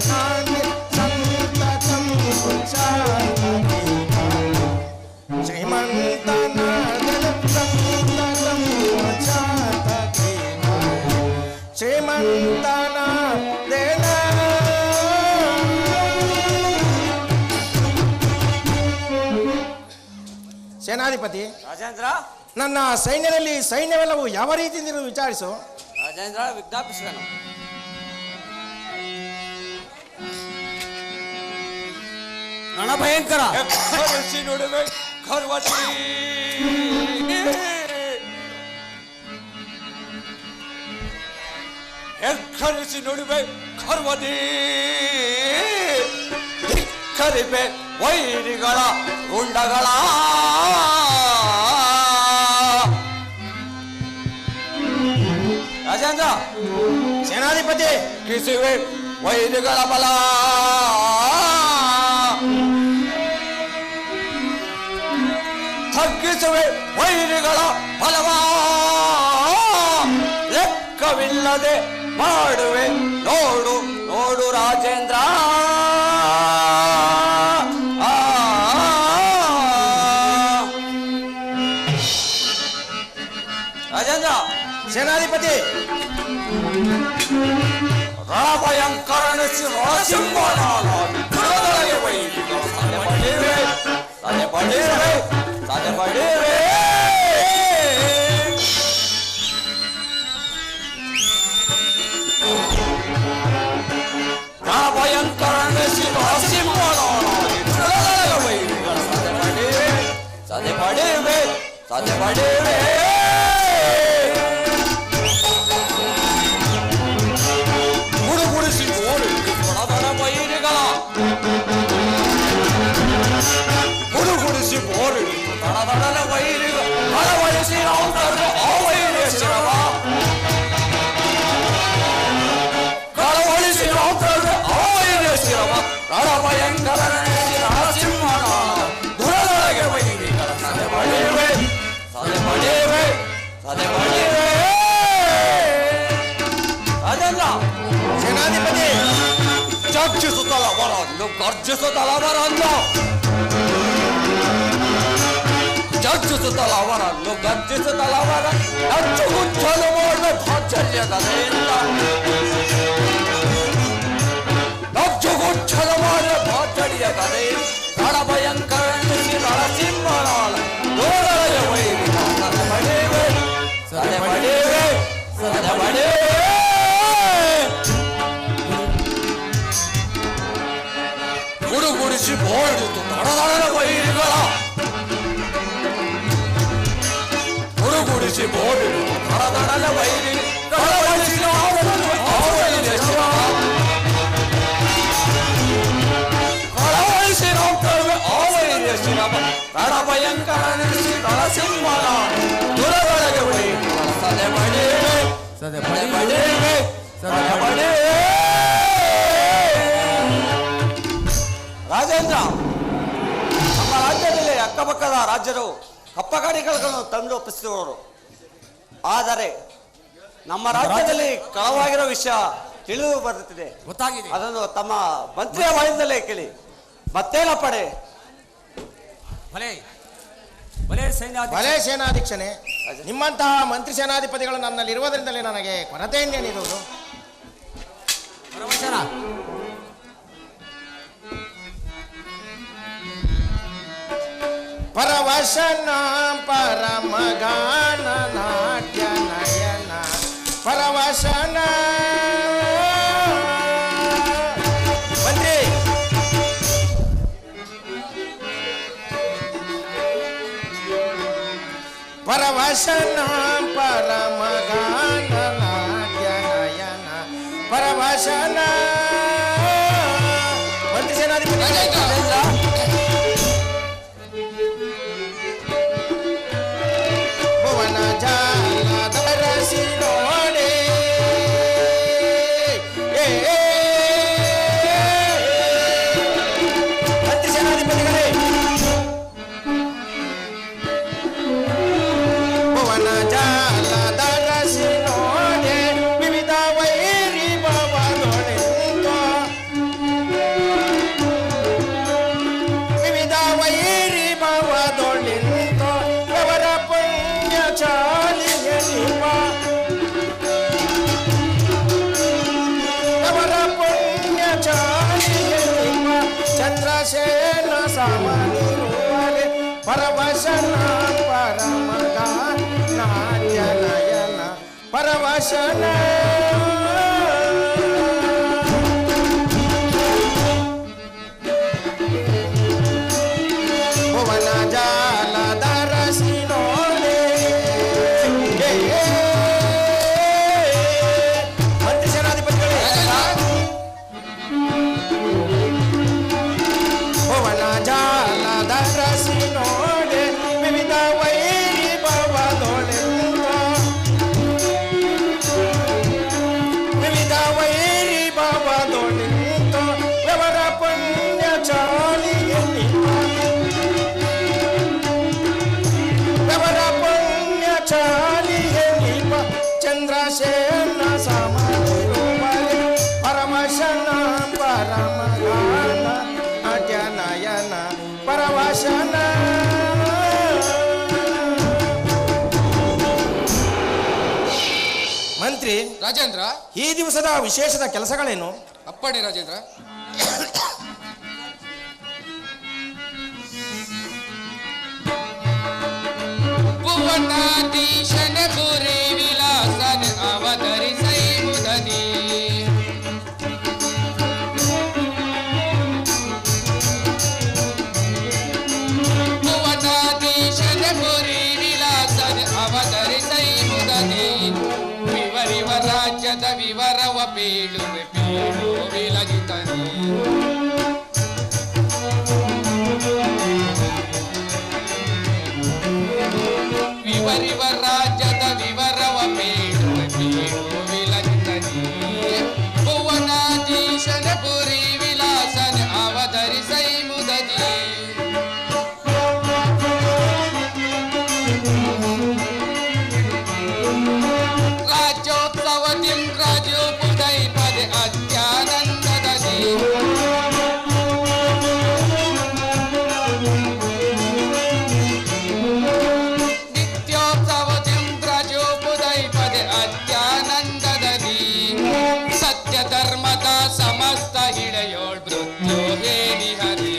ಸೇನಾನಿ ಸಂತತಂ ಶ್ರೀಮಂತನಾದನ ಸಂತತಂ ಶ್ರೀಮಂತನಾದನ ಸೇನಾಧಿಪತಿ ರಾಜೇಂದ್ರ, ನನ್ನ ಸೈನ್ಯದಲ್ಲಿ ಸೈನ್ಯವೆಲ್ಲವೂ ಯಾವ ರೀತಿಯಿಂದ ವಿಚಾರಿಸು. ರಾಜೇಂದ್ರ ವಿಜ್ಞಾಪಿಸುವೆನು. ರಣಭಯಂಕರ ನೋಡುವೆ ಖರ್ವತಿ ಹೆಕ್ಕರಿಸಿ ನೋಡುವೆ ಖರ್ವತಿ ಧಿಕ್ಕರಿವೆ ವೈರಿಗಳ ರುಂಡಗಳ ರಾಜೇಂದ್ರ ಸೇನಾಧಿಪತಿ ಕಿಸಿವೆ ವೈರಿಗಳ ಬಲ ತಗ್ಗಿಸುವೆ ವೈರಿಗಳ ಬಲವಾ ಲೆಕ್ಕವಿಲ್ಲದೆ ಮಾಡುವೆ ನೋಡು ನೋಡು ರಾಜೇಂದ್ರ ರಾಜೇಂದ್ರ ಸೇನಾಧಿಪತಿ ರಣಭಯಂಕರಣ ಸಿಂಹನಾಗಿ ವೈರಿಗಳು ಸಾಧೆ ಪಡೆಯುವೆ ರಣಭಯಂಕರಣ ಸಿಂಹನಾಗಿ ವೈರಿಗಳು ಸಾಧೆ ಪಡೆಯುವೆ ಗುಡುಗುಡಿಸಿ ಓಡಿ ಕೊಡದರ ವೈರಿಗಳ ಗುಡುಗುಡಿಸಿ ಓಡಿ ಕೊಡದರ ವೈರಿಗಳ ಅಳವಡಿಸಿ ವೈರಿಯ ಶಿರವ ಕಳವಳಿಸಿ ವೈರಿಯ ಶಿರವ ರಣಭಯಂಕರ ನರಸಿಂಹನ ದುರದೊಳಗೆ ವೈರಿಗಳ ಸದೆ ಪಡೆಯುವೆ ಅದಲ್ಲ ಸೇನಾಧಿಪತಿ ಗರ್ಜಿಸುತ್ತಲವರನ್ನು ಗರ್ಜಿಸುತ್ತಲವರನ್ನು ಅಚ್ಚುಗುಚ್ಚಲು ಮಾಡುವ ಭಾಚಲ್ಯ ಕಥೆಯಿಂದ ಅಚ್ಚುಗುಚ್ಚಲು ಮಾಡುವ ಭಾಚಲ್ಯ ಕಥೆ ರಣಭಯಂಕರ ನರಸಿಂಹನಾಳ ದೂರಯ ವೈರಿಕ ಸದೆ ಪಡೆಯುವೆ ಗುಡುಗುಡಿಸಿ ಬೋಡಿತು ತಡದಳ ವೈರಿಗಳ ಗುಡುಗುಡಿಸಿ ಬೋಡಿತು ತಡದಳ ವೈರಿ ಕಳವಳಿಸಿ ವೈರಿಯ ಶಿರವ ರಣಭಯಂಕರ ನರಸಿಂಹನ ದುರದೊಳಗೆ ವೈರಿಗಳ ಸದೆ ಪಡೆಯುವೆ ರಾಜೇಂದ್ರ, ನಮ್ಮ ರಾಜ್ಯದಲ್ಲಿ ಅಕ್ಕಪಕ್ಕದ ರಾಜ್ಯರು ಕಪ್ಪಗಾಡಿಗಳನ್ನು ತಂದು ಒಪ್ಪಿಸಿದವರು. ಆದರೆ ನಮ್ಮ ರಾಜ್ಯದಲ್ಲಿ ಕಳವಾಗಿರೋ ವಿಷಯ ತಿಳಿದು ಬರುತ್ತಿದೆ, ಗೊತ್ತಾಗಿದೆ. ಅದನ್ನು ತಮ್ಮ ಮಂತ್ರಿಯ ಬಾಯಿಂದಲೇ ಕೇಳಿ. ಮತ್ತೇನ ಪಡೆ ಭಲೇ ಸೇನಾಧೀಕ್ಷಣೆ, ನಿಮ್ಮಂತಹ ಮಂತ್ರಿ ಸೇನಾಧಿಪತಿಗಳು ನನ್ನಲ್ಲಿರುವುದರಿಂದಲೇ ನನಗೆ ಕೊರತೆಯನ್ನೇನಿರುವುದು. ಪರವಶನ ಪರಮಗಾನ ನಾಟ್ಯ ನಯನ ಪರವಶನ ಮಂತ್ರಿ ಪರವಶನ ಪರಮಗಾನ ನಾಟ್ಯ ನಯನ ಪರವಶನ ಮಂತ್ರಿ ಸೇನಾಧಿಪತಿ ಚಂದ್ರಸೇನ ಸಮನಿರುವರೆ ಪರವಶನ ಪರಮಗ ನಾಟ್ಯ ನಯನ ಪರವಶನ ಭುವನ ಜಾಲಧರಸಿ ನೋಡೆ ಮಂತ್ರಿ ಸೇನಾಧಿಪತಿಗಳೇ ಭುವನ ಜಾಲಧರಸಿ ನೋಡೆ ವಿವಿಧ ವೈರಿ ಭವದೊಳೆಂದು ವಿವಿಧ ವೈರಿ ಭವದೊಳೆಂದು ವ್ಯವರ ಪುಣ್ಯ ಚಾಲಿಯಲ್ಲಿ ವ್ಯವರ ಪುಣ್ಯ ಚಾಲಿಯಲ್ಲಿ ಚಂದ್ರಸೇನ ಸಮನಿರುವರೆ ಪರಮಶನ ಪರಮಗಾನ ನಾಟ್ಯ ನಯನ ಪರವಶನ ಮಂತ್ರಿ ರಾಜೇಂದ್ರ, ಈ ದಿವಸದ ವಿಶೇಷದ ಕೆಲಸಗಳೇನು? ಅಪ್ಪಣೆ ರಾಜೇಂದ್ರ. ಭುವನಾಧೀಶನ ಗುರಿ ವಿಲಾಸನ ಅವತರಿಸೈ ಮುದನಿ ಭುವನಾಧೀಶನ ಗುರಿ ವಿಲಾಸನ ಅವತರಿಸೈ ಮುದನಿ ವಿವರಿವ ರಾಜ್ಯದ ವಿವರವ ಪೀಳುವೆ ಪೀಳು ವಿಲಗಿತನಿ ವಿವರಿವ ರಾಜ್ಯದ ವಿವರವ ಪೀಳುವೆ ಪೀಳು ವಿಲಗಿತನಿ ಭುವನಾಧೀಶನ ಪುರಿ ವಿಲಾಸನ ಅವತರಿಸೈ ಮುದನಿ ರಾಜ್ಯೋತ್ಸವದಿಂ ರಾಜೋಪುದೈ ಪದೆ ಅತ್ಯಾನಂದದಿ ನಿತ್ಯೋತ್ಸವದಿಂ ರಾಜೋಪುದೈ ಪದೆ ಅತ್ಯಾನಂದದಿ ಸತ್ಯ ಧರ್ಮದ ಸಮಸ್ತ ಹಿಳೆಯೋಳ್ ಮೃತ್ಯು ಹೇಳಿ ಹರಿ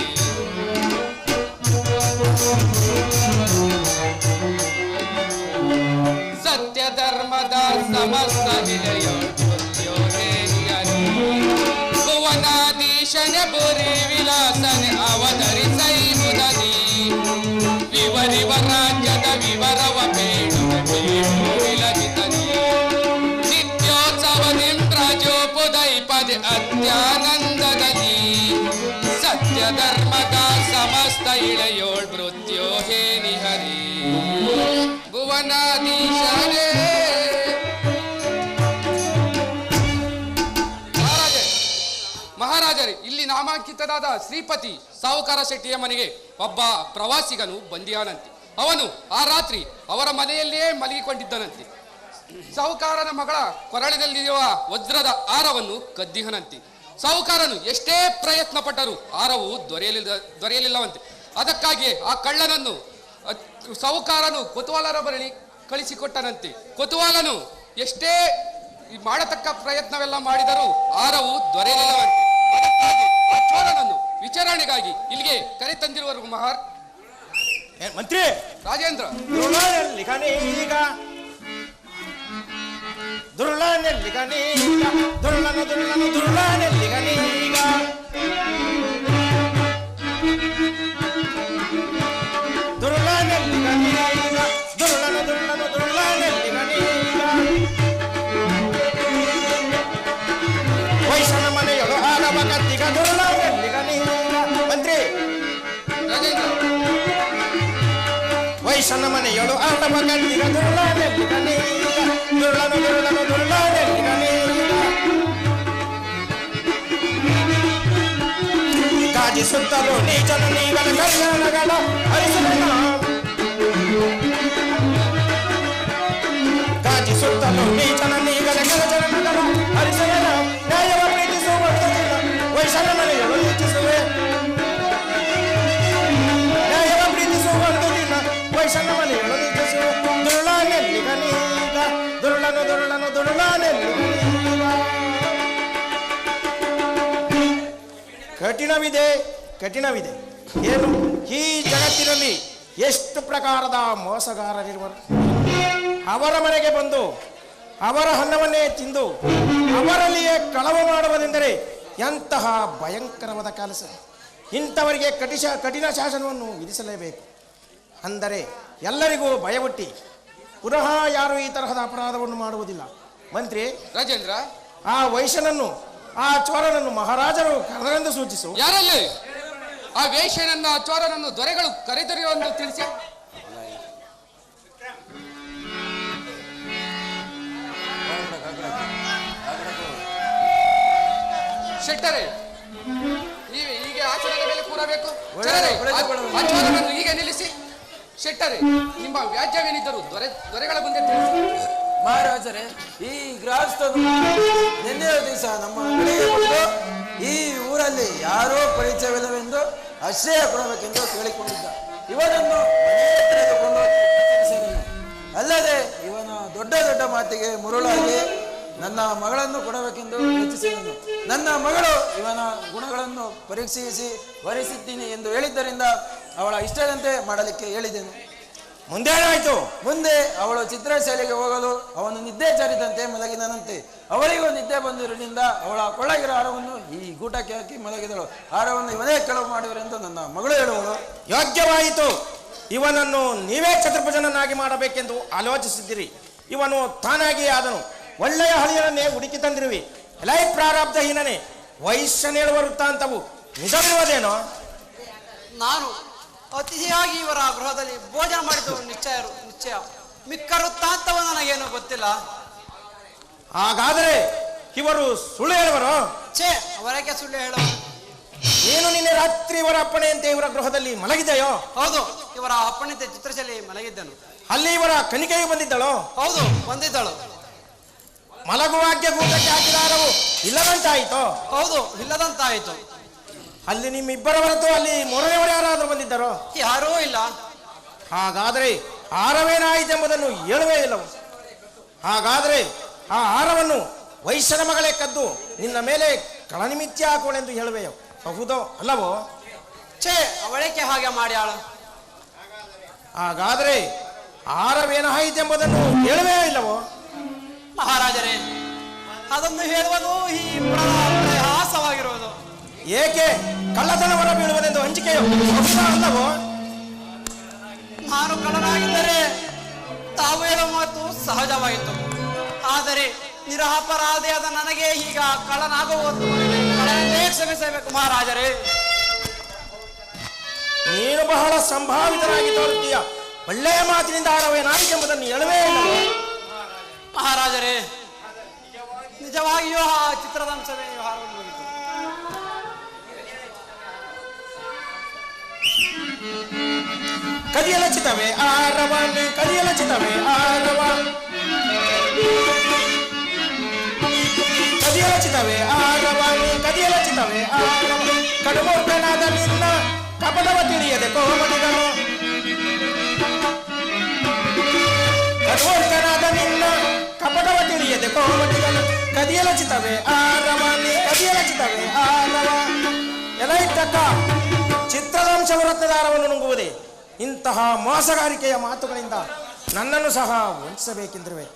ಸತ್ಯ ಧರ್ಮದ ಸಮಸ್ತ ಹಿಳೆಯೋಳ್ ಮೃತ್ಯು ಹೇಳಿ ಹರಿ ಭುವನಾಧೀಶನ ಬುರಿ ವಿಲಾಸನೆ ಅವತರಿಸೈ ಮುದನಿ ವಿವರಿವ ರಾಜ್ಯದ ವಿವರವ ಬೇಡುವ ಬೇಡು ವಿಲಗಿತನಿ ನಿತ್ಯೋತ್ಸವದಿಂ ರಾಜೋಪುದೈ ಪದೆ ಅತ್ಯಾನಂದದಿ ಸತ್ಯ ಧರ್ಮದ ಸಮಸ್ತ ಇಳೆಯೋಳ್ ಮೃತ್ಯು ಹೇಳಿ ಹರಿ ಭುವನಾಧೀಶನೇ. ಮಹಾರಾಜರೇ, ಇಲ್ಲಿ ನಾಮಾಂಕಿತನಾದ ಶ್ರೀಪತಿ ಸಾಹುಕಾರ ಶೆಟ್ಟಿಯ ಮನೆಗೆ ಒಬ್ಬ ಪ್ರವಾಸಿಗನು ಬಂದಿಯಾನಂತೆ. ಅವನು ಆ ರಾತ್ರಿ ಅವರ ಮನೆಯಲ್ಲಿಯೇ ಮಲಗಿಕೊಂಡಿದ್ದನಂತೆ. ಸಾಹುಕಾರನ ಮಗಳ ಕೊರಳಿನಲ್ಲಿರುವ ವಜ್ರದ ಹಾರವನ್ನು ಕದ್ದಿಹನಂತೆ. ಸಾಹುಕಾರನು ಎಷ್ಟೇ ಪ್ರಯತ್ನ ಪಟ್ಟರೂ ಹಾರವು ದೊರೆಯಲಿಲ್ಲವಂತೆ. ಅದಕ್ಕಾಗಿಯೇ ಆ ಕಳ್ಳನನ್ನು ಸಾಹುಕಾರನು ಕೊತವಾಲರ ಬಳಿ ಕಳಿಸಿಕೊಟ್ಟನಂತೆ. ಕೊತವಾಲನು ಎಷ್ಟೇ ಮಾಡತಕ್ಕ ಪ್ರಯತ್ನವೆಲ್ಲ ಮಾಡಿದರೂ ಹಾರವು ದೊರೆಯಲಿಲ್ಲವಂತೆ. ಅದಕ್ಕಾಗಿ ಆ ಚೋರನನ್ನು ವಿಚಾರಣೆಗಾಗಿ ಇಲ್ಲಿಗೆ ಕರೆತಂದಿರುವರು ಮಹಾರ್ ಮಂತ್ರಿ ರಾಜೇಂದ್ರ. ದುರುಳನೆಲ್ಲಿಗನೀಗ ದುರುಳನೆಲ್ಲಿಗನೀಗ ದುರುಳನು ದುರುಳನು ದುರುಳನೆಲ್ಲಿಗನೀಗ ದುರುಳನೆಲ್ಲಿಗನೀಗ ದುರುಳನು ದುರುಳನು ದುರುಳನೆಲ್ಲಿಗನೀಗ ವೈಶನ ಮನೆಯೊಳು ಆಡವ ಕತ್ತಿಗ ದುರುಳನೆಲ್ಲಿಗನೀಗ ಮಂತ್ರಿ ರಾಜೇಂದ್ರ, ವೈಶನ ಮನೆಯೊಳು ಆಡವ ಕತ್ತಿಗ ದುರುಳನೆಲ್ಲಿಗನೀಗ ದುರುಳನು ದುರುಳನು ದುರುಳನೆಲ್ಲಿಗನೀಗ ಕಾಜಿಸುತ್ತಲೂ ನೀಚನು ನೀಗಲ ಕಲ್ಯಾಣಗಳ ಹರಿಸನ ಕಾಜಿಸುತ್ತಲೂ ನೀಚನ ನೀಗಲ ಕಲಚರಣಗಳ ಹರಿಸನ ನ್ಯಾಯವ ಪ್ರೀತಿಸುವ ವೈಶನ ಮನೆಯೊಳು ಇಚ್ಛಿಸುವೆ ನ್ಯಾಯವ ಪ್ರೀತಿಸುವ ದಿನ ವೈಶನ ಮನೆಯೊಳು ಇಚ್ಛಿಸುವೆ ದುರುಳನೆಲ್ಲಿಗನೀಗ ದುರುಳನು ದುರುಳನು ದುರುಳನೆಲ್ಲಿಗನೀಗ ಕಠಿಣವಿದೆ ಕಠಿಣವಿದೆ. ಏನು ಈ ಜಗತ್ತಿನಲ್ಲಿ ಎಷ್ಟು ಪ್ರಕಾರದ ಮೋಸಗಾರರಿರುವರು. ಅವರ ಮನೆಗೆ ಬಂದು ಅವರ ಅನ್ನವನ್ನೇ ತಿಂದು ಅವರಲ್ಲಿಯೇ ಕಳವು ಮಾಡುವುದೆಂದರೆ ಎಂತಹ ಭಯಂಕರವಾದ ಕೆಲಸ. ಇಂಥವರಿಗೆ ಕಠಿಣ ಶಾಸನವನ್ನು ವಿಧಿಸಲೇಬೇಕು. ಅಂದರೆ ಎಲ್ಲರಿಗೂ ಭಯವುಟ್ಟಿ ಪುನಃ ಯಾರು ಈ ತರಹದ ಅಪರಾಧವನ್ನು ಮಾಡುವುದಿಲ್ಲ. ಮಂತ್ರಿ ರಾಜೇಂದ್ರ, ಆ ವೈಶ್ಯನನ್ನು ಆ ಚೋರನನ್ನು ಮಹಾರಾಜರು ಕರೆದರೆಂದು ಸೂಚಿಸು. ಯಾರಲ್ಲಿ ಆ ವೇಶ್ಯನನ್ನ ಚೋರನನ್ನು ದೊರೆಗಳು ಕರೆದರು ಎಂದು ತಿಳಿಸಿ. ಶೆಟ್ಟರೆ, ಹೀಗೆ ಆಚರಣೆ ಮೇಲೆ ಕೂರಬೇಕು. ಆ ಚೋರನನ್ನು ಹೀಗೆ ನಿಲ್ಲಿಸಿ. ಶೆಟ್ಟರೆ, ನಿಮ್ಮ ವ್ಯಾಜ್ಯವೇನಿದ್ದರೂ ದೊರೆಗಳ ಮುಂದೆ ತಿಳಿಸಿ. ಮಹಾರಾಜರೇ, ಈ ಗೃಹಸ್ಥರು ನಿನ್ನೆಯ ದಿವಸ ನಮ್ಮ ಅಂಗಡಿಗೆ ಬಂದು ಈ ಊರಲ್ಲಿ ಯಾರೋ ಪರಿಚಯವಿಲ್ಲವೆಂದು ಆಶ್ರಯ ಕೊಡಬೇಕೆಂದು ಕೇಳಿಕೊಂಡಿದ್ದ. ಇವನನ್ನು ಮನೆಗೆ ತೆಗೆದುಕೊಂಡು ತಿಳಿಸಿದನು. ಅಲ್ಲದೆ ಇವನ ದೊಡ್ಡ ದೊಡ್ಡ ಮಾತಿಗೆ ಮುರುಳಾಗಿ ನನ್ನ ಮಗಳನ್ನು ಕೊಡಬೇಕೆಂದು ಯೋಚಿಸಿದನು. ನನ್ನ ಮಗಳು ಇವನ ಗುಣಗಳನ್ನು ಪರೀಕ್ಷಿಸಿ ವರಿಸಿದ್ದೀನಿ ಎಂದು ಹೇಳಿದ್ದರಿಂದ ಅವಳ ಇಷ್ಟದಂತೆ ಮಾಡಲಿಕ್ಕೆ ಹೇಳಿದೆನು. ಮುಂದೇನಾಯ್ತು? ಮುಂದೆ ಅವಳು ಚಿತ್ರಶಾಲೆಗೆ ಹೋಗಲು ಅವನು ನಿದ್ದೆ ಜಾರಿದಂತೆ ಮಲಗಿದನಂತೆ. ಅವಳಿಗೂ ನಿದ್ದೆ ಬಂದಿರುವುದರಿಂದ ಅವಳ ಕೊಳ್ಳಗಿರೋ ಹಾರವನ್ನು ಈ ಗೂಟಕ್ಕೆ ಹಾಕಿ ಮಲಗಿದಳು. ಹಾರವನ್ನು ಇವನೇ ಕಳವು ಮಾಡುವರೆಂದು ನನ್ನ ಮಗಳು ಹೇಳುವಳು. ಯೋಗ್ಯವಾಯಿತು. ಇವನನ್ನು ನೀವೇ ಚತುರ್ಭುಜನನ್ನಾಗಿ ಮಾಡಬೇಕೆಂದು ಆಲೋಚಿಸಿದ್ದೀರಿ. ಇವನು ತಾನಾಗಿ ಆದನು. ಒಳ್ಳೆಯ ಹಳಿಯನ್ನೇ ಹುಡುಕಿ ತಂದಿರುವಿ. ಎಲೈ ಪ್ರಾರಬ್ಧಹೀನನೇ, ವೈಶ್ಯನೇಳುವ ವೃತ್ತಾಂತವು ನಿಜವಿರುವುದೇನೋ? ನಾನು ಅತಿಥಿಯಾಗಿ ಇವರ ಗೃಹದಲ್ಲಿ ಭೋಜನ ಮಾಡಿದ್ದು ನಿಶ್ಚಯ. ಮಿಕ್ಕ ವೃತ್ತಾಂತವು ನನಗೇನು ಗೊತ್ತಿಲ್ಲ. ಹಾಗಾದರೆ ಇವರು ಸುಳ್ಳು ಹೇಳುವರು? ಅವರಕ್ಕೆ ಸುಳ್ಳು ಹೇಳುವರು? ನೀನು ನಿನ್ನೆ ರಾತ್ರಿ ಇವರ ಅಪ್ಪಣೆಯಂತೆ ಇವರ ಗೃಹದಲ್ಲಿ ಮಲಗಿದೆಯೋ? ಹೌದು, ಇವರ ಅಪ್ಪಣೆಯಂತೆ ಚಿತ್ರಶಾಲೆ ಮಲಗಿದ್ದನು. ಅಲ್ಲಿ ಇವರ ಕಣಿಕೆಯು ಬಂದಿದ್ದಳು? ಹೌದು, ಬಂದಿದ್ದಳು. ಮಲಗುವಾಗ್ಯ ಗೂಟಕ್ಕೆ ಹಾಕಿದಾರವು ಇಲ್ಲದಂತಾಯಿತು? ಹೌದು, ಇಲ್ಲದಂತಾಯಿತು. ಅಲ್ಲಿ ನಿಮ್ಮಿಬ್ಬರ ಹೊರತು ಅಲ್ಲಿ ಮೂರನೇವರು ಯಾರಾದರೂ ಬಂದಿದ್ದರೋ? ಯಾರೂ ಇಲ್ಲ. ಹಾಗಾದರೆ ಹಾರವೇನಾಯಿತೆಂಬುದನ್ನು ಹೇಳುವೇ ಇಲ್ಲವು. ಹಾಗಾದರೆ ಆ ಹಾರವನ್ನು ವೈಶ್ಯನ ಮಗಳೇ ಕದ್ದು ನಿನ್ನ ಮೇಲೆ ಕಳನಿಮಿತ್ಯ ಹಾಕೋಳೆಂದು ಹೇಳುವೆಯೋ? ಹೌದೋ ಅಲ್ಲವೋ? ಅವಳಕ್ಕೆ ಹಾಗೆ ಮಾಡ್ಯಾಳ. ಹಾಗಾದರೆ ಹಾರವೇನಾಯಿತೆಂಬುದನ್ನು ಹೇಳುವೇ ಇಲ್ಲವೋ? ಮಹಾರಾಜರೇ, ಅದನ್ನು ಹೇಳುವುದು ಈ ಪ್ರಯಾಸವಾಗಿರುವುದು. ಏಕೆ? ಕಳ್ಳತನ ಹೊರ ಬೀಳುವುದೆಂದು ಹಂಚಿಕೆಯೋ? ಅಲ್ಲವೋ? ನಾನು ಕಳ್ಳನಾಗಿದ್ದರೆ ತಾವು ಹೇಳುವ ಮಾತು ಸಹಜವಾಯಿತು. ಆದರೆ ನಿರಪರಾಧಿಯಾದ ನನಗೆ ಈಗ ಕಳ್ಳನಾಗುವುದು ಕ್ಷಮಿಸಬೇಕು ಮಹಾರಾಜರೇ. ನೀನು ಬಹಳ ಸಂಭಾವಿತನಾಗಿ ತೋರುತ್ತೀಯ. ಒಳ್ಳೆಯ ಮಾತಿನಿಂದ ಹಾರವೇನಾಯಿತೆಂಬುದನ್ನು ಹೇಳುವೇ ಇಲ್ಲವೋ? ಮಹಾರಾಜರೇ, ನಿಜವಾಗಿಯೂ ಆ ಚಿತ್ರದಂಶವೇ ವ್ಯವಹಾರವನ್ನು ಮುಗಿತು. ಕದಿಯಲಚಿತವೇ ಆರವ, ಕದಿಯಲಚಿತವೇ ಆರವ, ಕದಿಯಲಚಿತವೇ ಆರವ, ಕದಿಯಲಚಿತವೇ ಆರವ. ಕಡುಮೂರ್ಖನಾದ ನಿನ್ನ ಕಪಟವ ತಿಳಿಯದೆ ಕೋಮಡಿಗನು, ಕಡುಮೂರ್ಖನಾದ ನಿನ್ನ ಕಪಟವ ತಿಳಿಯದೆ ಕೋಮಡಿಗನು. ಕದಿಯಲಚಿತವೇ ಆರವ, ಕದಿಯಲಚಿತವೇ ಆರವ. ಎಲೈತಕ್ಕ ಚಿತ್ರದಂಶ ವೃತ್ತದಾರವನ್ನು ನುಂಗುವುದೇ? ಇಂತಹ ಮೋಸಗಾರಿಕೆಯ ಮಾತುಗಳಿಂದ ನನ್ನನ್ನು ಸಹ ವಂಚಿಸಬೇಕೆಂದಿರುವೆ.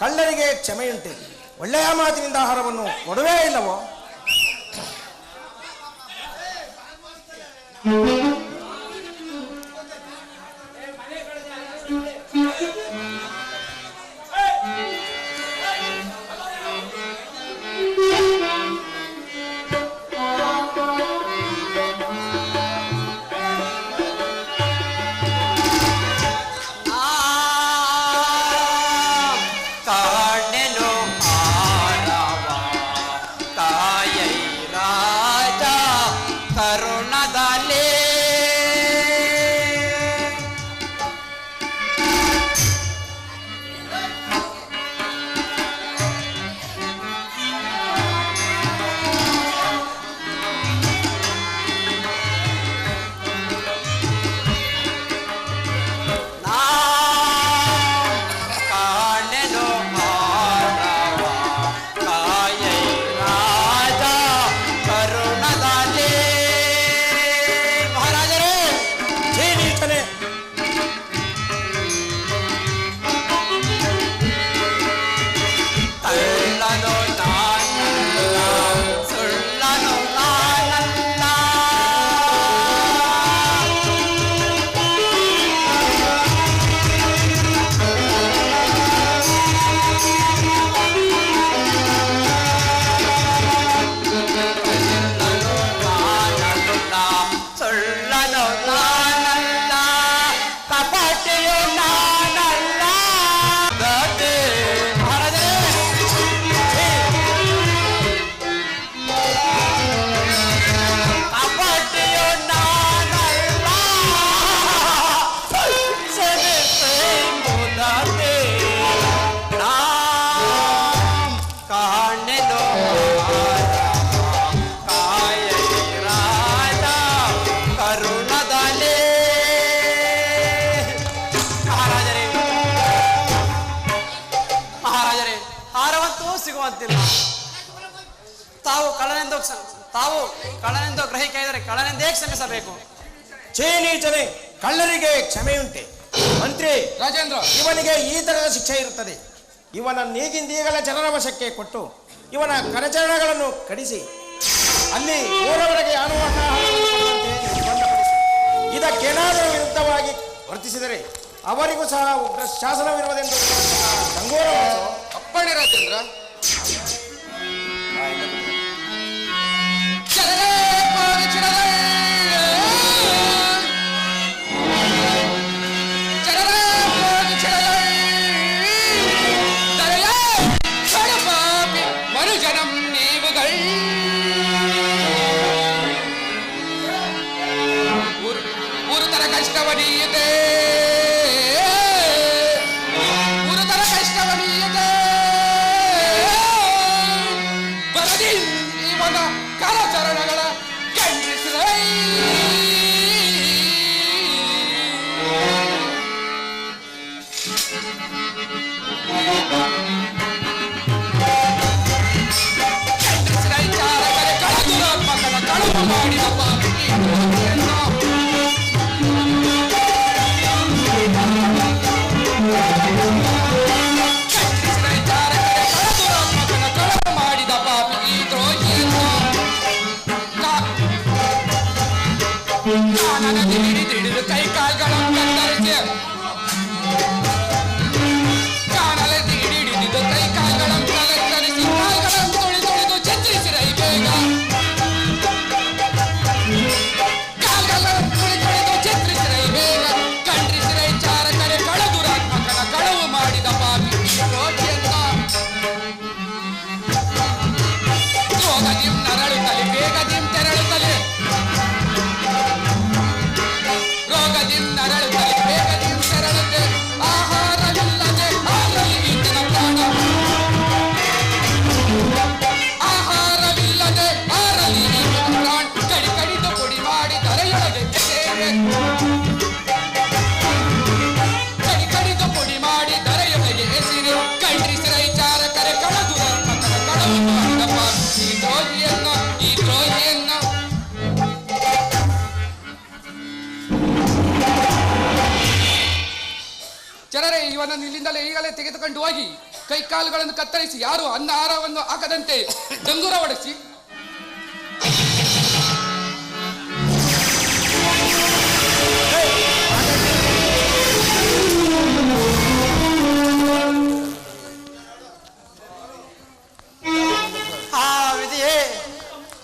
ಕಳ್ಳರಿಗೆ ಕ್ಷಮೆಯುಂಟೆ. ಒಳ್ಳೆಯ ಮಾತಿನಿಂದ ಆಹಾರವನ್ನು ಕೊಡುವೇ ಇಲ್ಲವೋ? ಕರುಣದಲ್ಲಿ ತಾವು ಕಳ್ಳನೆಂದು ಗ್ರಹಿಕೆ ಇದ್ದರೆ ಕಳ್ಳನೆಂದೇ ಕ್ಷಮಿಸಬೇಕು. ನೀಚನೆ, ಕಳ್ಳರಿಗೆ ಕ್ಷಮೆಯುಂಟೆ? ಮಂತ್ರಿ ರಾಜೇಂದ್ರ, ಇವನಿಗೆ ಈ ತರದ ಶಿಕ್ಷೆ ಇರುತ್ತದೆ. ಇವನ ನೀಗಿಂದೀಗಲ ಜನರ ವಶಕ್ಕೆ ಕೊಟ್ಟು ಇವನ ಕರಚರಣಗಳನ್ನು ಕಡಿಸಿ ಅಲ್ಲಿ ಊರವರೆಗೆ ಆನುವಂತೆ ನಿರ್ಬಂಧಪಡಿಸಿ. ಇದಕ್ಕೇನಾದರೂ ವಿರುದ್ಧವಾಗಿ ವರ್ತಿಸಿದರೆ ಅವರಿಗೂ ಸಹ ಉಗ್ರ ಶಾಸನವಿರುವುದೆಂದು ಸಂಗೋರ ಅಪ್ಪಣೆ ರಾಜೇಂದ್ರ. ಮನುಜನಂ ನೀವುಗಳು ಗುರುತರ ಕಷ್ಟವನೀಯತೆ, ಗುರುತರ ಕಷ್ಟವನೀಯತೆ ಬರದಿ ಇವನ ಕರಚರಣಗಳ ಖಂಡಿಸಿರೈ. ಮಾಡಿದ ಪಾಪಿ ಈ ದ್ರೋಹಿಯನ್ನು ಕಾನನದಿ ಹಿಡಿದಿಡಿದು ಕೈ ಕಾಲ್ಗಳನ್ನು ಕತ್ತರಿಸಿ ಕಾನಲದಿ ಹಿಡಿದಿದ್ದು ಕೈ ಕಾಲ್ಗಳನ್ನು ಕತ್ತರಿಸಿ ಕಾಲ್ಗಳನ್ನು ತುಳಿದು ಚಿತ್ರಿಸಿರೈ ಬೇಗ. ಕಾಲ್ಗಳನ್ನು ತುಳಿದು ಚಿತ್ರಿಸಿರೈ ಬೇಗ. ಖಂಡಿಸಿರೈ ಚಾರಕರೆ ಕಳದುರಾತ್ಮಕನ ಕಳವು ಮಾಡಿದ ಪಾಪಿ ಈ ದ್ರೋಹಿಯನ್ನು ರೋಗದಿಂ ನರಳುತ್ತಲೆ ಬೇಗದಿಂ ತೆರಳುತ್ತಲೆ, ರೋಗದಿಂ ನರಳುತ್ತಲೆ ಬೇಗದಿಂ ತೆರಳುತ್ತೆ. ಆಹಾರವಿಲ್ಲದೆ ಹಾರಲಿ ಈತನ ಪ್ರಾಣ, ಆಹಾರವಿಲ್ಲದೆ ಹಾರಲಿ ಈತನ ಪ್ರಾಣ. ಕಡಿ ಕಡಿದು ಪುಡಿ ಮಾಡಿ ಧರೆಯೊಳಗೆ ಎಸೆರೆ, ಕಡಿ ಕಡಿದು ಪುಡಿ ಮಾಡಿ ಧರೆಯೊಳಗೆ ಎಸಿರೆ. ಖಂಡಿಸಿರೈ ಚಾರಕರೆ ಕಳದುರಾತ್ಮಕನ ಕಳವು ಮಾಡಿದ ಪಾಪಿ ಈ ದ್ರೋಹಿಯನ್ನು, ಈ ದ್ರೋಹಿಯನ್ನು. ಜನರೇ, ಇವನನ್ನು ಇಲ್ಲಿಂದಲೇ ಈಗಲೇ ತೆಗೆದುಕೊಂಡು ಹೋಗಿ ಕೈ ಕಾಲುಗಳನ್ನು ಕತ್ತರಿಸಿ ಯಾರು ಅನ್ನ ಆಹಾರವನ್ನು ಹಾಕದಂತೆ ಡಂಗೂರ ಹೊಡೆಸಿ ವಿಧಿಯೇ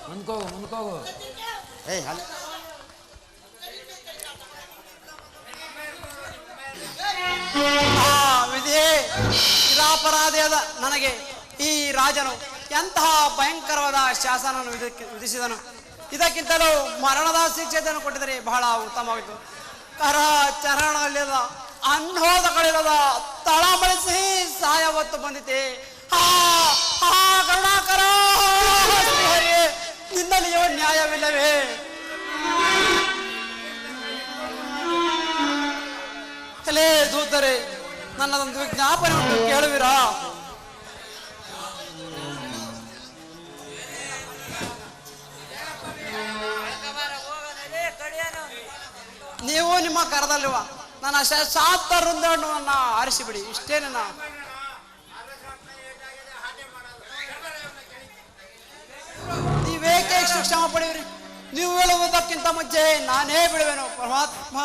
ಮುಂದ್ಕೋಗು. ವಿಧಿಯೇ, ನಿರಾಪರಾಧಿಯಾದ ನನಗೆ ಈ ರಾಜನು ಎಂತಹ ಭಯಂಕರವಾದ ಶಾಸನವನ್ನು ವಿಧಿಸಿದನು. ಇದಕ್ಕಿಂತಲೂ ಮರಣದ ಶಿಕ್ಷೆಯನ್ನು ಕೊಟ್ಟಿದರೆ ಬಹಳ ಉತ್ತಮವಾಗಿತ್ತು. ಕರ ಚರಣಗಳಿಲ್ಲದ ಅನ್ನೋದಗಳಿಲ್ಲದ ತಳಬಳಿಸಿ ಸಹಾಯ ಹೊತ್ತು ಬಂದಿತೆ. ಕರುಣಾಕರ ಶ್ರೀಹರಿ, ನಿನ್ನಲ್ಲಿಯೋ ನ್ಯಾಯವಿಲ್ಲವೇ? ಎಲೆ ದೂತರೆ, ನನ್ನದೊಂದು ವಿಜ್ಞಾಪನೆ ಉಂಟು, ಕೇಳುವಿರಾ? ನೀವು ನಿಮ್ಮ ಕರದಲ್ಲಿವ ನನ್ನ ಶಾಸ್ತ ವೃಂದವನ್ನು ಆರಿಸಿಬಿಡಿ, ಇಷ್ಟೇ ನನ್ನ. ನೀವೇಕೆ ಇಷ್ಟು ಶ್ರಮ ಪಡೆಯಿರಿ? ನೀವು ಹೇಳುವುದಕ್ಕಿಂತ ಮುಂಚೆ ನಾನೇ ಬಿಡುವೆನು ಪರಮಾತ್ಮ.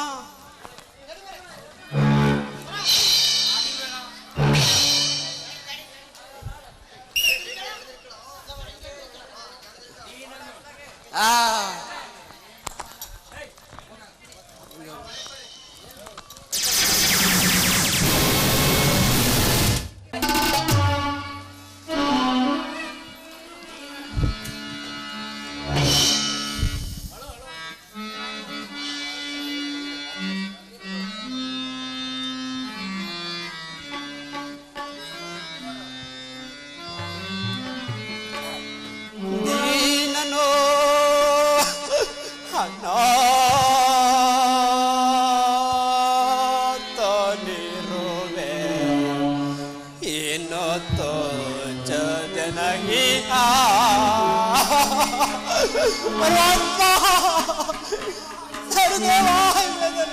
ಪರಮಾತ್ಮ ಸರಿದೇವ ಇಲ್ಲದರೆ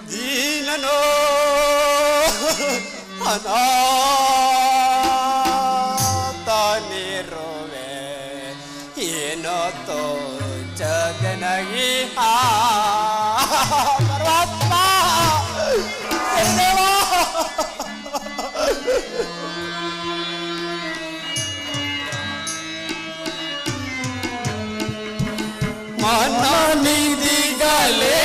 ದೀನನೋ ಅನಾಥನಿರುವೆ ಏನೋ ತೋಚದನಗಿ ಪರಮಾತ್ಮ ಸರಿದೇವ ಮನ ನಿಧಿಗಲೇ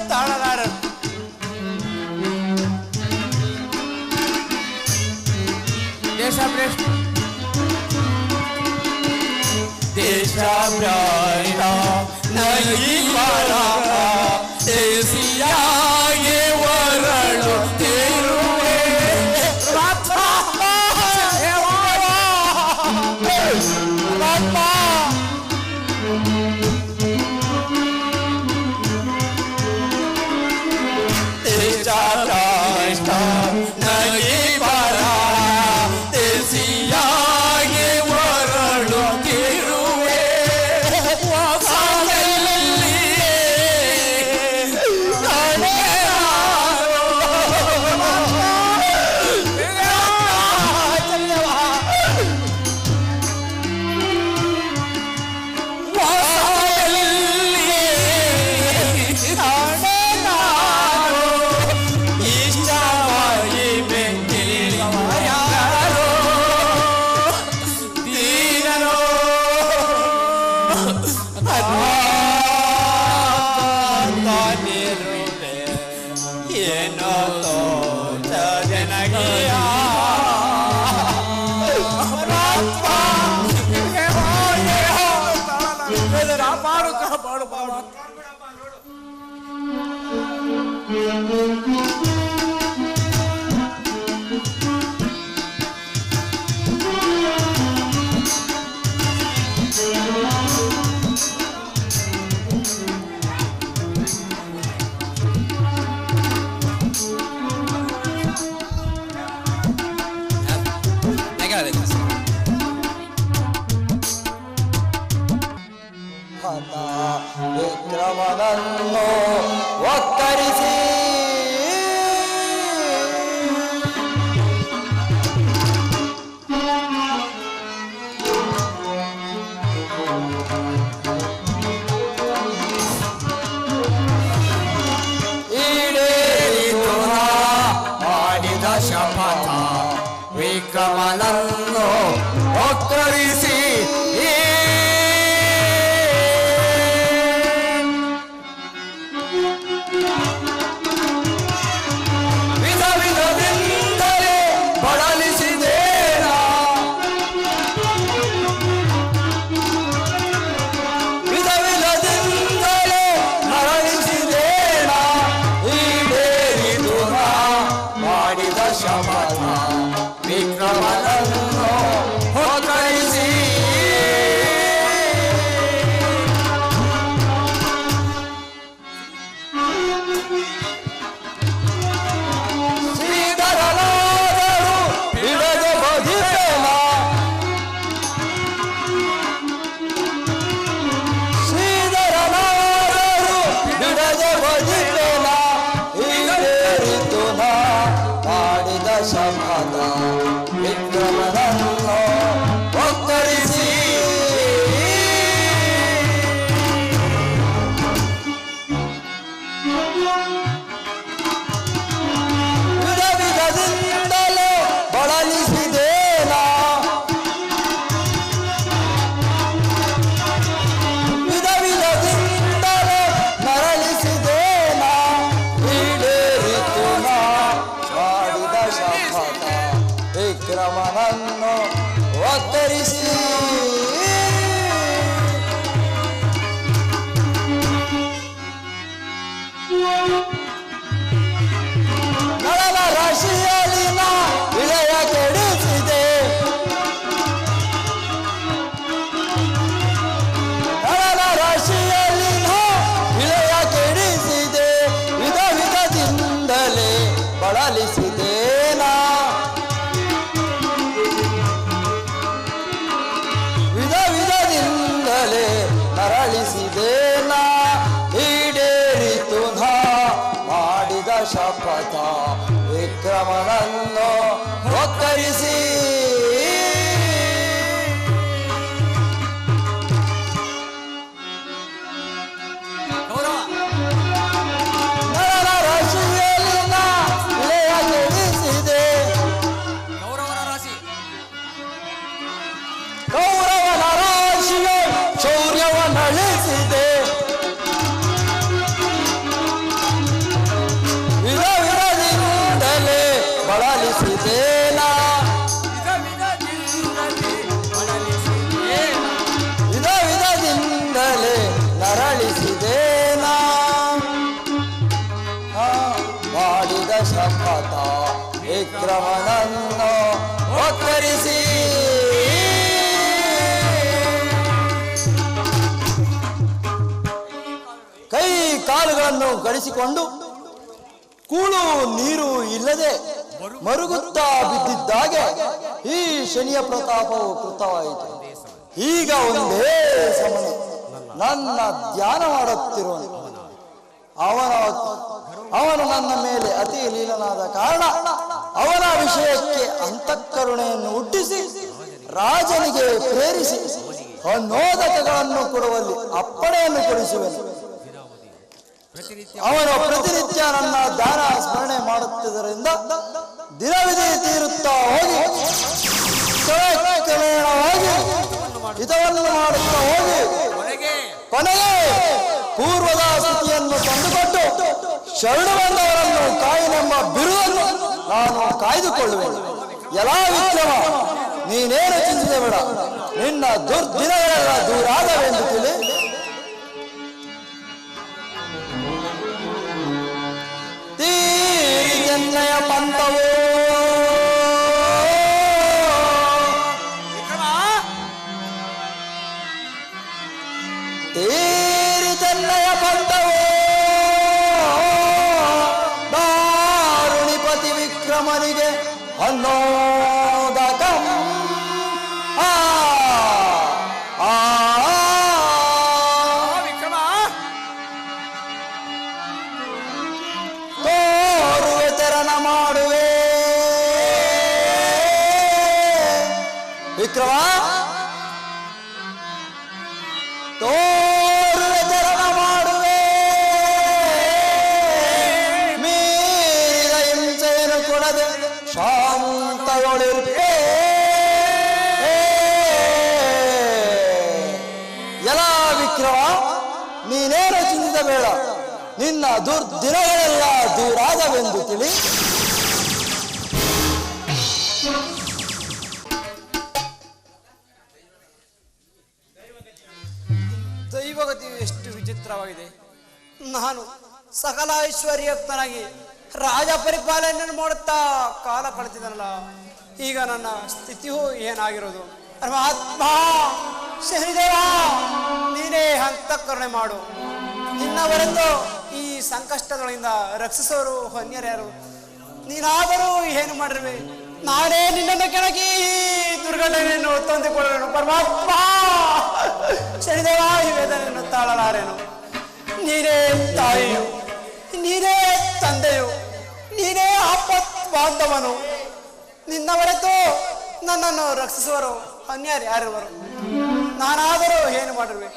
ತಾಳಲಾರ ದೇಶ ದೇಶ ನಗಿ ಬರ ದೇಸಿಯಾಗೆ ವರಳು ತಿರುವೆ ನಗಿ ಬರ ದೇಸಿಯಾಗೆ ವರಳು ತಿರುವೆ ವಿಕ್ರಮನನ್ನು ಒಕ್ಕರಿಸಿ ಈಡೇರಿತು ಮಾಡಿದ ಶಪಥ ವಿಕ್ರಮನನ್ನು ಒಕ್ಕರಿಸಿ ವಿಕ್ರಮನನ್ನು ಹೊತ್ತರಿಸಿ ಶ್ರೀಧರನಾದರೂ ಬಿಡದೆ ಬದಿಸೇನ ಶ್ರೀಧರನಾದರೂ ಬಿಡದೆ ಬದಿಸೇನ ಈಡೇರಿತು ನಾ ಮಾಡಿದ ಶಪಥ ವಿಕ್ರಮನನ್ನು ಒಕ್ಕರಿಸಿ ವಿಧ ವಿಧದಿಂದಲೇ ಬಳಲಿಸಿದೇನ ವಿಧ ವಿಧದಿಂದಲೇ ಮರಳಿಸಿದೇನ ಈಡೇರಿತು ನಾ ಮಾಡಿದ ಶಪಥ ವಿಕ್ರಮನನ್ನು ಒತ್ತರಿಸಿ ನಳನ ರಾಶಿಯಲ್ಲಿನ ವಿಲಯ ಕೆಡಿಸಿದೆ. ನಳನ ರಾಶಿಯಲ್ಲಿನ ವಿಲಯ ಕೆಡಿಸಿದೆ. ವಿಧ ವಿಧದಿಂದಲೇ ಬಳಲಿಸಿದೇನಾ. ವಿಧ ವಿಧದಿಂದಲೇ ಮರಳಿಸಿದೇನಾ. ಈಡೇರಿತು ನಾ ಮಾಡಿದ ಶಪಥ ವಿಕ್ರಮನನ್ನು ಒಕ್ಕರಿಸಿ. ನಳನ ರಾಶಿಯಲ್ಲಿನ ವಿಲಯ ಕೆಡಿಸಿದೆ. ಕೌರವನ ರಾಶಿಯ ಶೌರ್ಯವನ್ನಳಿಸಿದೆ. ವಿಧ ವಿಧದಿಂದಲೇ ಬಳಲಿಸಿದೇನಾ. ವಿಧ ವಿಧದಿಂದಲೇ ನರಳಿಸಿದೇನಾ. ಮಾಡಿದ ಶಪಥ ವಿಕ್ರಮನನ್ನು ಒಕ್ಕರಿಸಿ. ಕೈ ಕಾಲುಗಳನ್ನು ಗಡಿಸಿಕೊಂಡು ಕೂಳು ನೀರು ಇಲ್ಲದೆ ಮರುಗುತ್ತಾ ಬಿದ್ದಿದ್ದಾಗೆ ಈ ಶನಿಯ ಪ್ರತಾಪವು ಕೃತವಾಯಿತು. ಈಗ ಒಂದೇ ಸಮನೆ ನನ್ನ ಧ್ಯಾನ ಮಾಡುತ್ತಿರುವನು. ಅವನು ನನ್ನ ಮೇಲೆ ಅತಿ ಲೀಲನಾದ ಕಾರಣ ಅವನ ವಿಷಯಕ್ಕೆ ಅಂತಃಕರುಣೆಯನ್ನು ಹುಟ್ಟಿಸಿ ರಾಜನಿಗೆ ಪ್ರೇರಿಸಿ ಅನ್ನೋದಕಗಳನ್ನು ಕೊಡುವಲ್ಲಿ ಅಪ್ಪಣೆಯನ್ನು ಕೊಡಿಸುವೆನು. ಅವನು ಪ್ರತಿನಿತ್ಯ ನನ್ನ ಧ್ಯಾನ ಸ್ಮರಣೆ ಮಾಡುತ್ತಿದ್ದರಿಂದ ದಿನವಿಧಿ ತೀರುತ್ತಾ ಹೋಗಿ ಕ್ರಮೇಣವಾಗಿ ಹಿತವನ್ನು ಮಾಡುತ್ತಾ ಹೋಗಿ ಕೊನೆಗೆ ಪೂರ್ವದ ಸ್ಥಿತಿಯನ್ನು ತಂದುಕೊಟ್ಟು ಶರಣ ಬಂದವರನ್ನು ಕಾಯಿನೆಂಬ ಬಿರುದನ್ನು ನಾನು ಕಾಯ್ದುಕೊಳ್ಳುವೆನು. ಎಲ್ಲಾ ವಿಕ್ರಮ, ನೀನೇನು ಚಿಂತಿದೆ ಬೇಡ. ನಿನ್ನ ದುರ್ದಿನಗಳೆಲ್ಲ ದೂರಾದವೆಂದು ತಿಳಿ. ತೀರಿದೆನ್ನಯ ಪಂಥವೋ ತೀರಿದೆನ್ನಯ ಪಂಥವೋ ದಾರುಣಿಪತಿ ವಿಕ್ರಮನಿಗೆ ಅನ್ನೋದಕಂ. ತೋರುವೆ ತೆರನ ಮಾಡುವೆ ವಿಕ್ರಮ, ತೋರುವೆ ತೆರನ ಮಾಡುವೆ. ಮೀರಿದ ಹಿಂಸೆಯನ್ನು ಕೊಡದೆ ಶಾಂತಗೊಳಿರುವೆ. ಎಲ್ಲ ವಿಕ್ರಮ, ನೀನೇನು ಚಿಂತಿಸಬೇಡ. ನಿನ್ನ ದುರ್ದಿನಗಳೆಲ್ಲ ದೂರಾದವೆಂದು ತಿಳಿ. ದೈವಗತಿಯು ಎಷ್ಟು ವಿಚಿತ್ರವಾಗಿದೆ. ನಾನು ಸಕಲ ಐಶ್ವರ್ಯಯುಕ್ತನಾಗಿ ರಾಜ ಪರಿಪಾಲನೆಯನ್ನು ಮಾಡುತ್ತಾ ಕಾಲ ಕಳೆದಿದ್ದನಲ್ಲ, ಈಗ ನನ್ನ ಸ್ಥಿತಿಯು ಏನಾಗಿರೋದು. ಪರಮಾತ್ಮ ಶನಿದೇವ, ನೀನೇ ಅಂತಃಕರುಣೆ ಮಾಡು. ನಿನ್ನ ಹೊರತು ಈ ಸಂಕಷ್ಟಗಳಿಂದ ರಕ್ಷಿಸೋರು ಅನ್ಯರ್ಯಾರು. ನೀನಾದರೂ ಏನು ಮಾಡಿರುವೆ. ನಾನೇ ನಿನ್ನನ್ನು ಕೆಳಗಿ ದುರ್ಘಟನೆಯನ್ನು ತಂದುಕೊಳ್ಳೇನು. ಪರಮಾತ್ಮ ಶನಿದೇವ, ಈ ವೇದನೆಯನ್ನು ತಾಳಲಾರೇನು. ನೀನೇ ತಾಯಿಯು, ನೀನೇ ತಂದೆಯು, ನೀನೇ ಆಪತ್ ಬಾಂಧವನು. ನಿನ್ನ ಹೊರತು ನನ್ನನ್ನು ರಕ್ಷಿಸುವರು ಅನ್ಯರ್ಯಾರಿರುವರು. ನಾನಾದರೂ ಏನು ಮಾಡಿರುವೆ.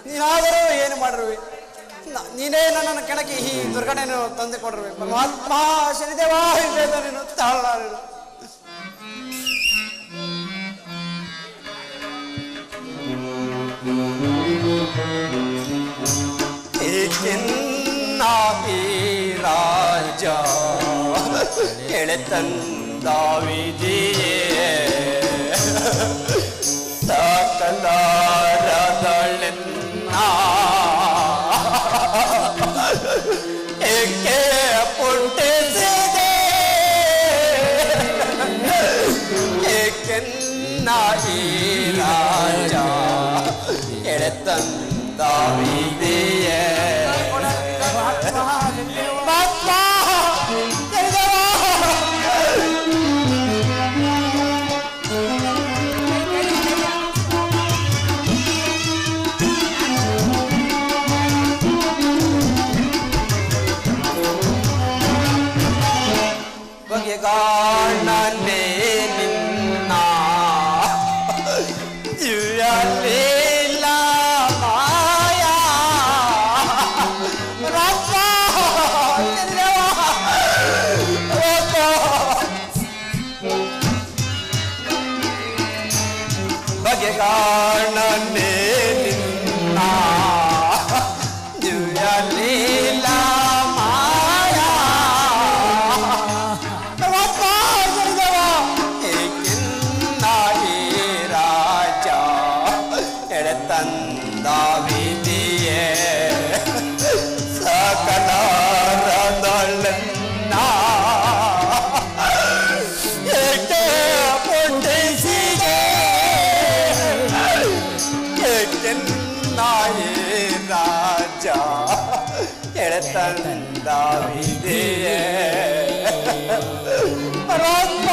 ನೀನಾದರೂ ಏನು ಮಾಡಿರುವೆ. ನೀನೇ ನನ್ನನ್ನು ಕೆಣಕಿ ಈ ದುರ್ಘಟನೆಯನ್ನು ತಂದುಕೊಡಿರುವೆ. ಪರಮಾತ್ಮ ಶನಿದೇವ, ಈ ವೇದನೆಯನ್ನು ತಾಳಲಾರೇನು. ರಾಜ ಕೆಳೆತಂದ ವಿಧಿಯೇ ಸಕಲಾರದಳೆನ್ನ ಏಕೆ ಪುಟ್ಟಿಸಿದೆ ಏಕೆನ್ನ ಈ ರಾಜ ಎಳೆತಂದ ವಿಧಿಯೇ ಬಗೆಗಾಣನೆ ನಿನ್ನ ದಿವ್ಯಲೀಲ ಮಾಯಾ ರಪ್ಪ ಬಗೆಗಾಣನೆ ನಿನ್ನ ದಿವ್ಯಲೀಲ ತಂದ ವಿಧಿಯೇ ಸಕಲಾರದಳೆನ್ನ ಏಕೆ ಪುಟ್ಟಿಸಿದೆ ಏಕೆನ್ನ ಈ ರಾಜ ಎಳೆತಂದ ವಿಧಿಯೇ ಪರಮಾತ್ಮ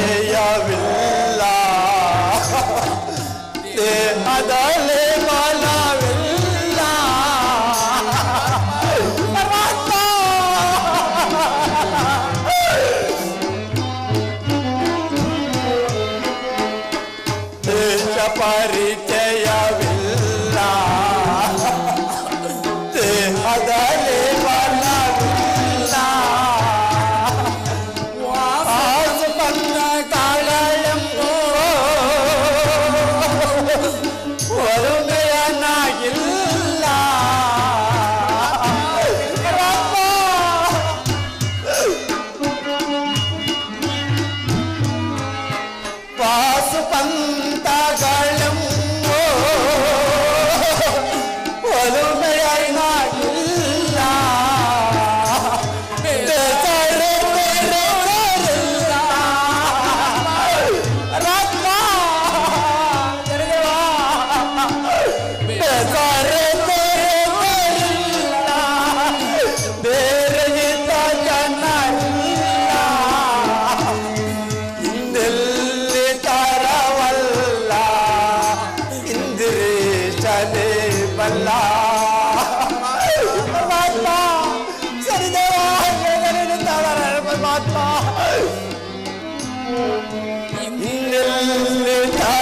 ಪರಿಚಯವಿಲ್ಲ ದೇಹದಲ್ಲಿ ಬಲವಿಲ್ಲ ದೇಶ ಪರಿಚಯವಿಲ್ಲ ದೇಹದಲ್ಲಿ ಬಲವಿಲ್ಲ ಒಲುಮೆಯನ್ನಾಗಿಲ್ಲ ಪಾಸು ಪಂಥಗಳೆಂಬೋ ಒಲುಮೆಯನ್ನಾಗಿಲ್ಲ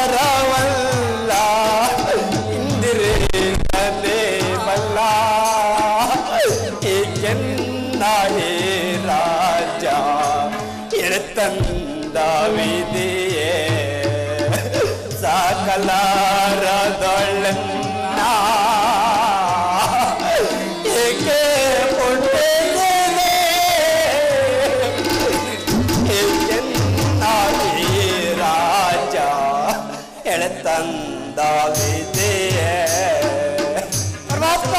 ತರವಲ್ಲ ಇಂದಿರೇನೇ ಬಲ್ಲ ಏಕೆನ್ನ ಹೇ ರಾಜ ಎಳೆತಂದ ವಿಧಿಯೇ ಸಕಲಾರದಳೆನ್ನ ಏಕೆ ಪುಟ್ಟಿಸಿದೆ ಏಕೆನ್ನ ಹೇ ರಾಜ ಎಳೆತಂದ ವಿಧಿಯೇ ಪರಮಾತ್ಮ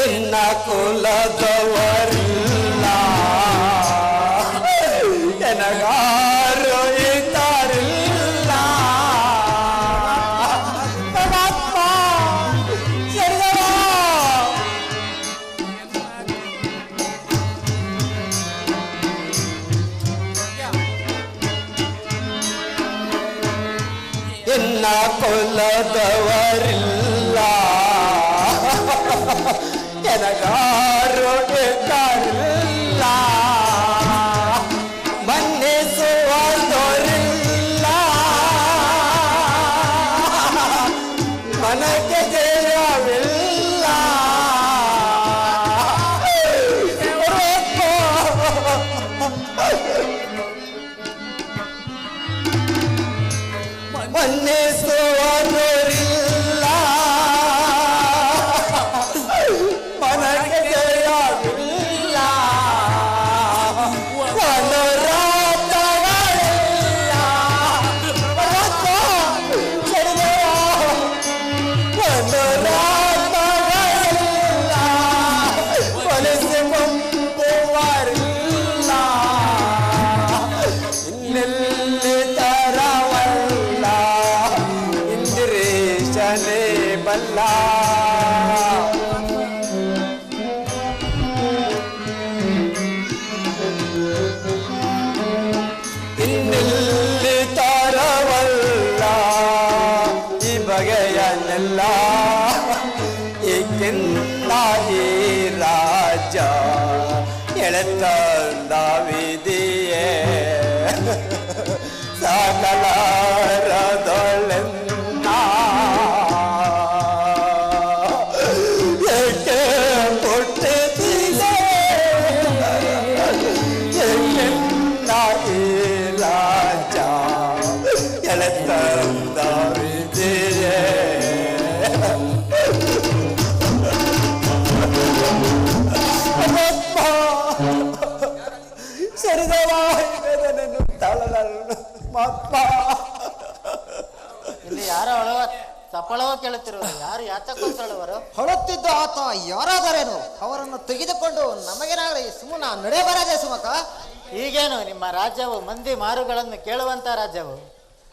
ಎನ್ನ ಕುಲದವರಿಲ್ಲ ಎನಗಾರು ಇತರಿಲ್ಲ ಪರಮಾತ್ಮ ಎನ್ನ ಕುಲದವರಿಲ್ಲ ಎನಗಾರು ಇತರಿಲ್ಲ ಸಕಲಾರದೊಳೆನ್ನ ಏಕೆ ಹುಟ್ಟಿದಿದೆ ಎನ್ನ ಈ ರಾಜ ಎಳೆತಂದ ವಿಧಿಯೇ ಇಲ್ಲಿ ಯಾರೋ ಅಳವ ಸಫಲವ ಕೇಳುತ್ತಿರುವ ಯಾರು ಯಾತಕ್ಕೊಂದು ಅಳುವರು? ಹೊಳುತ್ತಿದ್ದ ಆತ ಯಾರಾದರೇನು ಅವರನ್ನು ತೆಗೆದುಕೊಂಡು ನಮಗೇನಾಗಲಿ ಸುಮ್ಮನ ನಡೆ ಬರದೆ ಸುಮಕ. ಈಗೇನು ನಿಮ್ಮ ರಾಜ್ಯವು ಮಂದಿ ಮಾರುಗಳನ್ನು ಕೇಳುವಂತ ರಾಜ್ಯವು.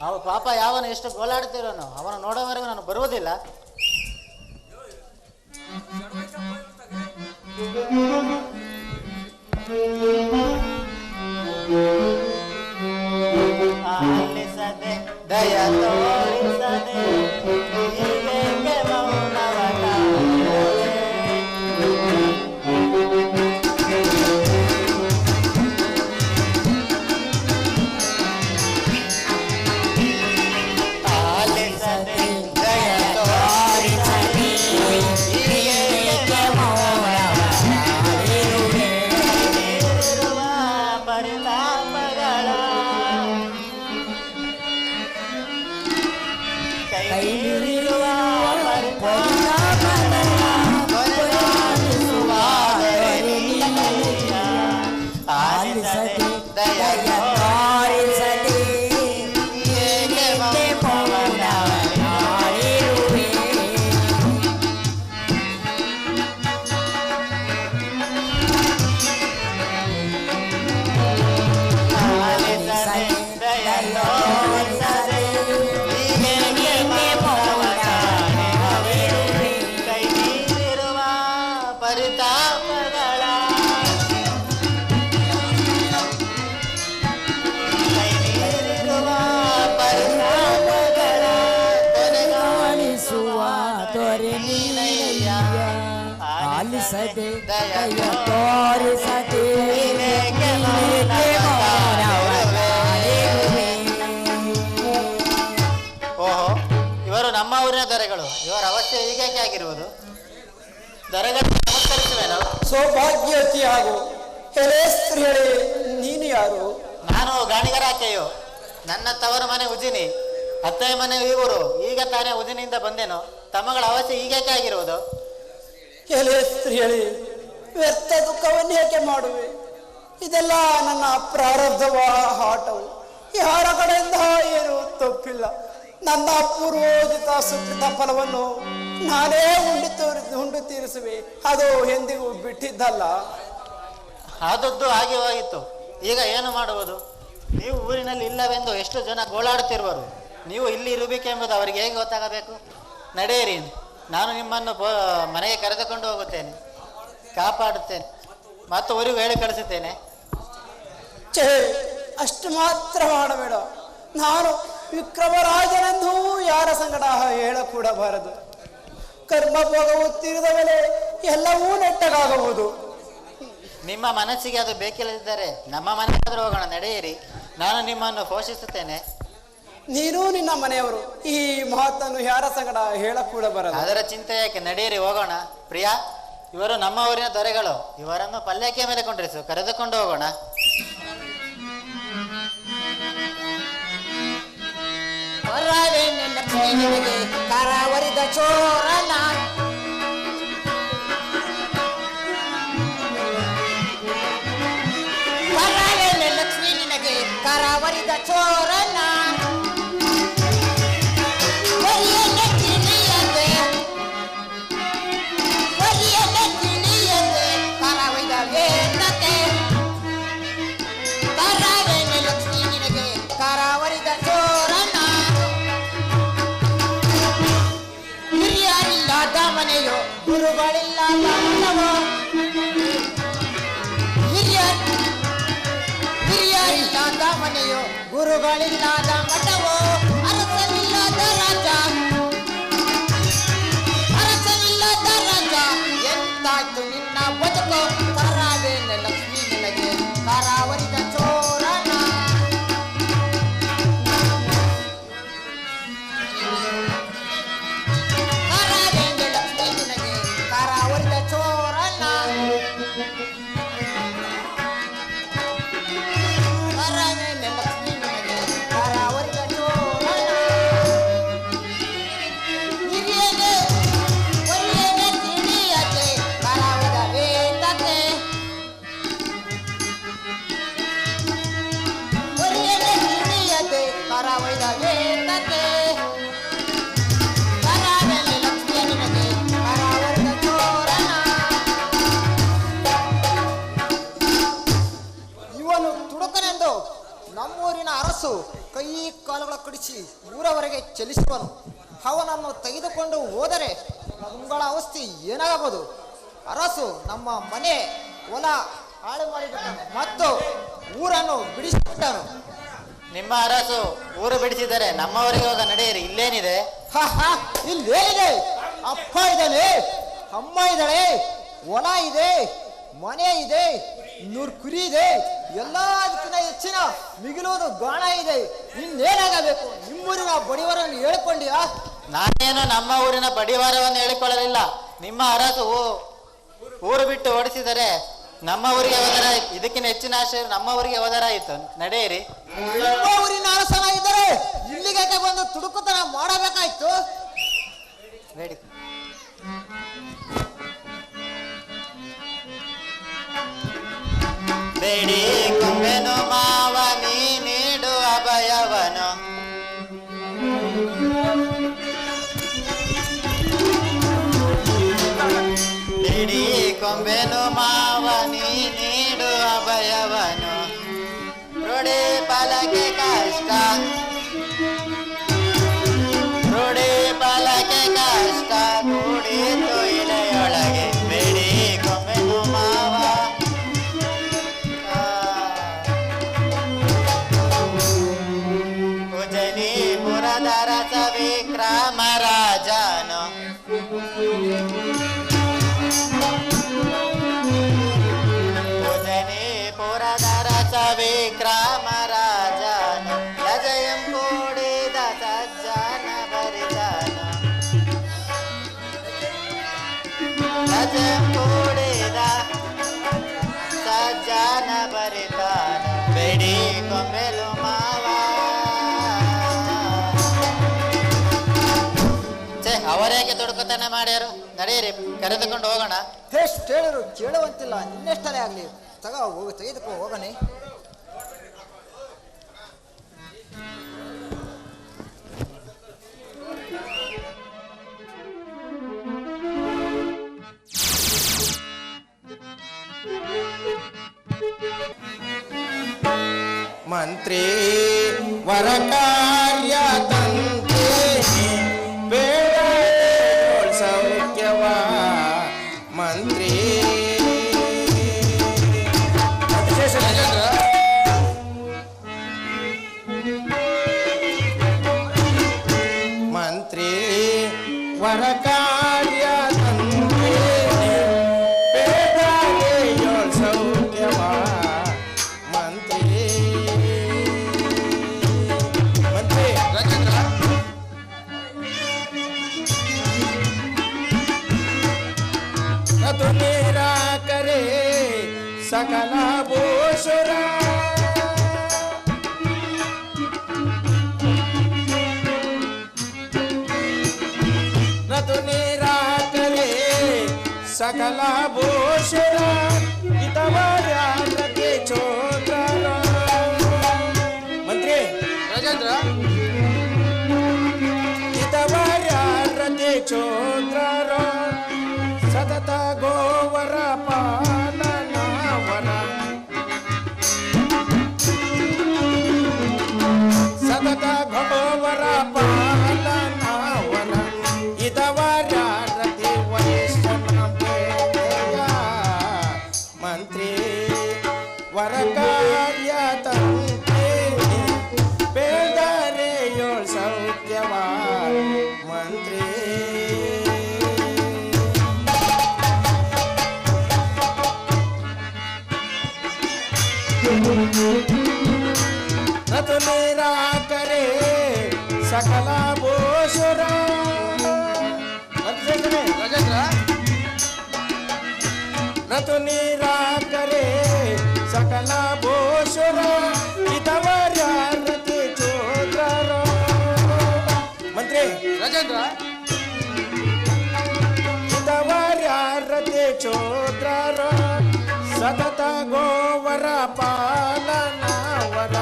ಅವು ಪಾಪ ಯಾವನು ಎಷ್ಟು ಗೋಳಾಡ್ತಿರೋನು ಅವನು ನೋಡೋವರೆಗೂ ನಾನು ಬರುವುದಿಲ್ಲ. ಆಲಿಸದೆ ದಯ ತೋರಿಸದೆ ಹೀಗೆ ಮೌನವನ ಆಲಿಸದೆ ದಯ ತೋರಿಸದೆ ಹೀಗೆ ಮೌನವನ ಇರುವ ಪರಿತಾಪಗಳ ಕೈಲಿರುವ ಆಲಿಸದೆ ದಯ ತೋರಿಸದೆ ಹೇಗೆ ಮೌನವನ ಮಾಡಿರುವೆ. ಆಲಿಸದೆ ದಯ ತೋರಿಸದೆ ಹೇಗೆ ಮೌನವನ ಮಾಡಿರುವೆ. ಕೈ ನೀರಿರುವ ಪರಿತಾಪಗಳ ಕೈ ನೀರಿರುವ ಪರಿತಾಪಗಳ ಕೊನೆಗಾಣಿಸುವ ದೊರೆ ನೀನಯ್ಯ. ಆಲಿಸದೆ ದಯ ತೋರಿಸದೆ ಹೇಗೆ ಮೌನವನ ಮಾಡಿರುವೆ. ಓಹೋ, ಇವರು ನಮ್ಮ ಊರಿನ ದೊರೆಗಳು. ಇವರ ಅವಸ್ಥೆ ಹೀಗೇಕೆ ಆಗಿರುವುದು? ದೊರೆಗಳಿಗೆ ನಮಸ್ಕರಿಸುವೇನು? ಸೌಭಾಗ್ಯವತಿ ಹಾಗೂ ಎಲೆ ಸ್ತ್ರೀಯರೇ, ನೀನು ಯಾರು? ನಾನು ಗಾಣಿಗರಾಕೆಯು. ನನ್ನ ತವರು ಮನೆ ಉಜಿನಿ, ಅತ್ತೆಯ ಮನೆ ಇವರು. ಈಗ ತಾನೇ ಉಜಿನಿಂದ ಬಂದೆನು. ತಮ್ಮಗಳ ಅವಸ್ಥೆ ಹೀಗೇಕೆ ಆಗಿರುವುದು? ಎಲೆ ಸ್ತ್ರೀಯರೇ, ವ್ಯರ್ಥ ದುಃಖವನ್ನು ಏಕೆ ಮಾಡುವೆ? ಇದೆಲ್ಲ ನನ್ನ ಪ್ರಾರಬ್ಧವ ಆಟವು. ಯಾರ ಕಡೆಯಿಂದ ಏನು ತಪ್ಪಿಲ್ಲ. ನನ್ನ ಪೂರ್ವೋದಿತ ಸುಕೃತ ಫಲವನ್ನು ನಾನೇ ಉಂಡು ತೀರಿಸುವೆ. ಅದು ಎಂದಿಗೂ ಬಿಟ್ಟಿದ್ದಲ್ಲ. ಆದದ್ದು ಹಾಗೆ ಹೋಗಿತ್ತು. ಈಗ ಏನು ಮಾಡುವುದು? ನೀವು ಊರಿನಲ್ಲಿ ಇಲ್ಲವೆಂದು ಎಷ್ಟು ಜನ ಗೋಳಾಡುತ್ತಿರುವರು. ನೀವು ಇಲ್ಲಿ ಇರಬೇಕೆಂಬುದು ಅವರಿಗೆ ಹೇಗೆ ಗೊತ್ತಾಗಬೇಕು? ನಡೆಯಿರಿ, ನಾನು ನಿಮ್ಮನ್ನು ಮನೆಗೆ ಕರೆದುಕೊಂಡು ಹೋಗುತ್ತೇನೆ, ಕಾಪಾಡುತ್ತೇನೆ ಮತ್ತು ಊರಿಗೂ ಹೇಳಿ ಕಳಿಸುತ್ತೇನೆ. ಛೇ, ಅಷ್ಟು ಮಾತ್ರ ಮಾಡಬೇಡ. ನಾನು ವಿಕ್ರಮರಾಜನೆಂದೂ ಯಾರ ಸಂಗಡ ಹೇಳಕೂಡಬಾರದು. ಕರ್ಮಭೋಗವು ತೀರಿದ ಮೇಲೆ ಎಲ್ಲವೂ ನೆಟ್ಟಗಾಗಬಹುದು. ನಿಮ್ಮ ಮನಸ್ಸಿಗೆ ಅದು ಬೇಕಿಲ್ಲದಿದ್ದರೆ ನಮ್ಮ ಮನೆಗಾದರೂ ಹೋಗೋಣ. ನಡೆಯಿರಿ, ನಾನು ನಿಮ್ಮನ್ನು ಪೋಷಿಸುತ್ತೇನೆ. ನೀನು ನಿನ್ನ ಮನೆಯವರು ಈ ಮಾತನ್ನು ಯಾರ ಸಂಗಡ ಹೇಳಕೂಡಬಾರದು. ಅದರ ಚಿಂತೆ ಯಾಕೆ? ನಡೆಯಿರಿ, ಹೋಗೋಣ. ಪ್ರಿಯಾ, ಇವರು ನಮ್ಮ ಊರಿನ ದೊರೆಗಳು. ಇವರನ್ನು ಪಲ್ಲಕ್ಕಿಯ ಮೇಲೆ ಕೊಂಡ್ರಿಸು, ಕರೆದುಕೊಂಡು ಹೋಗೋಣ. ಕರಾವರಿದ ಚೋರನ ಲಕ್ಷ್ಮೀ ನಿನಗೆ ಕರಾವರಿದ ಚೋರನ ಕರಾವರಿದ ವೇದತೆ ಕರಾವೇನೆ ಲಕ್ಷ್ಮೀ ನಿನಗೆ ಕರಾವರಿದ ಚೋರನ ಹಿರಿಯರಿಲ್ಲದ ಮನೆಯೋ ಗುರುಗಳಿಲ್ಲದ ಮನವೋ ಹಿರಿಯರಿಲ್ಲದ ಮನೆಯೋ ಗುರುಗಳಿಲ್ಲದ ಮಠವೋ ಅರಸನಿಲ್ಲದ ರಾಜ ಎಂತಾಯ್ತು ನಿನ್ನ ಬದುಕು ಕರಾವೇನೆ ಲಕ್ಷ್ಮೀ ನಿನಗೆ ಕರಾವರಿದ ಚೋರನ ವೈದವೇ ತಂದೆ ಕರಾವಳಿ ಲಕ್ಷ್ಮಿಯ ನಿನಗೆ ಕರಾವಳಿದ ತೋರಣ. ಇವನು ತುಡುಕನೆಂದು ನಮ್ಮೂರಿನ ಅರಸು ಕೈ ಕಾಲುಗಳ ಕಡಿಸಿ ಊರವರೆಗೆ ಚಲಿಸುವನು. ಅವನನ್ನು ತೆಗೆದುಕೊಂಡು ಹೋದರೆ ನಮ್ಮಗಳ ಅವಸ್ಥೆ ಏನಾಗಬಹುದು? ಅರಸು ನಮ್ಮ ಮನೆ ಹೊಲ ಹಾಳು ಮಾಡಿಬಿಟ್ಟನು ಮತ್ತು ಊರನ್ನು ಬಿಡಿಸಿಬಿಟ್ಟನು. ನಿಮ್ಮ ಅರಸು ಊರು ಬಿಡಿಸಿದರೆ ನಮ್ಮವರಿಗೆ ಹೋಗ ನಡೆಯಿರಿ. ಇಲ್ಲೇನಿದೆ? ಇಲ್ಲೇನಿದೆ? ಅಪ್ಪ ಇದ್ದಾನೆ, ಅಮ್ಮ ಇದ್ದಾಳೆ, ಹೊಲ ಇದೆ, ಮನೆ ಇದೆ, 100 ಕುರಿ ಇದೆ, ಎಲ್ಲದಕ್ಕಿಂತ ಹೆಚ್ಚಿನ ಮಿಗಿಲುವುದು ಗಾಣ ಇದೆ. ಇನ್ನೇನಾಗಬೇಕು? ನಿಮ್ಮೂರಿನ ಬಡಿವರನ್ನು ಹೇಳ್ಕೊಂಡಿಯಾ? ನಾನೇನು ನಮ್ಮ ಊರಿನ ಬಡಿವಾರವನ್ನು ಹೇಳಿಕೊಳ್ಳಲಿಲ್ಲ. ನಿಮ್ಮ ಅರಸು ಊರು ಬಿಟ್ಟು ಓಡಿಸಿದರೆ ನಮ್ಮ ಊರಿಗೆ ಹೋದರ ಇದಕ್ಕಿಂತ ಹೆಚ್ಚಿನ ಆಶಯ ನಮ್ಮ ಊರಿಗೆ ಹೋದರಾಯಿತು. ನಡೆಯಿರಿ. ನಿಮ್ಮ ಊರಿನ ಅರಸನಾಗಿದ್ದರೆ ಇಲ್ಲಿಗೆ ಬಂದು ತುಡುಕುತನ ಮಾಡಬೇಕಾಯ್ತು. ಬೇಡಿ. ಬೇಡಿ ಕೊಂಬೆನು ಮಾವ ನೀ ನೀಡು ಅಭಯವನು. ಬೇಡಿ ಕೊಂಬೆನು ಮಾವ ನೀ ನೀಡು ಅಭಯವನು. ರೋಡೆ ಪಾಲಕ್ಕೆ ಕಷ್ಟ, ರೋಡೆ ಪಾಲಕ್ಕೆ ಕಷ್ಟ ಕೂಡಿತು ಇಲೆಯೊಳಗೆ. ಬೇಡಿ ಕೊಂಬೆನು ಮಾವ ಉಜನಿಪುರದ ರಸ ವಿಕ್ರಮ ರಾಜನು. ಉಜನಿಪುರದ ರಸ ವಿಕ್ರಮ ರಾಜನು. ಲಜಯಂ ಕೂಡಿದ ಸಜ್ಜನ ಬರಿದನು. ಲಜಯಂ ಕೂಡಿದ ಸಜ್ಜನ ಬರಿದನು. ಬೇಡಿ ಕೊಂಬೆಲು ಮಾವ. ಅವರೇಕೆ ತೊಡಕುತ್ತಾನೆ ಮಾಡ್ಯಾರು? ನಡೆಯಿರಿ, ಕರೆದುಕೊಂಡು ಹೋಗೋಣ. ಎಷ್ಟು ಹೇಳಿದ್ರು ಕೇಳುವಂತಿಲ್ಲ. ಇನ್ನೆಷ್ಟರೇ ಆಗ್ಲಿ ಹೋಗಿ ತೆಗೆದುಕೋ ಹೋಗನೆ. ಮಂತ್ರಿ ವರ ಕಾರ್ಯ ತಂತೆ ಬೇಡ ಸೌಖ್ಯವ ಮಂತ್ರಿ. ಮಂತ್ರಿ ವರ ಕಾರ್ಯ ತಂತೆ ಬೇಡ ಸೌಖ್ಯವ ಮಂತ್ರಿ. ಮಂತ್ರಿ ಅದು ನಿರಾಕರೆ ಸಕಲ ಭೂಷುರ. ರತು ನಿರಾಕರೆ ಸಕಲ ಭೂಷುರ ಹಿತವರ್ಯಾಕೆ ಚೋದ್ರ. ಮಂತ್ರಿ ರಾಜೇಂದ್ರ ಹಿತವರ್ಯಾಕೆ ಚೋದ್ರ ಸತತ ಗೋವರ ಪಾಲನವನ. ಸತತ ಗೋವರ ಪಾಲನವನ ಇದವರ್ಯಾರತಿ ವೈಷ್ಣವ ಮಂತ್ರಿ ವರ ಕಾರ್ಯ ತಂತೆ ಬೇದರೆ ಸೌಖ್ಯವ ಮಂತ್ರಿ. ರತು ನಿರಾಕರೆ ಸಕಲ ಭೂಷುರ. ರತು ನಿರಾಕರೆ ಸಕಲ ಭೂಷುರ ಹಿತವರ್ಯಾರತಿ ಚೋದ್ರ. ಮಂತ್ರಿ ರಾಜೇಂದ್ರ ಹಿತವರ್ಯಾರತಿ ಚೋದ್ರ ಸತತ ಗೋವರ ಪಾಲನವರ.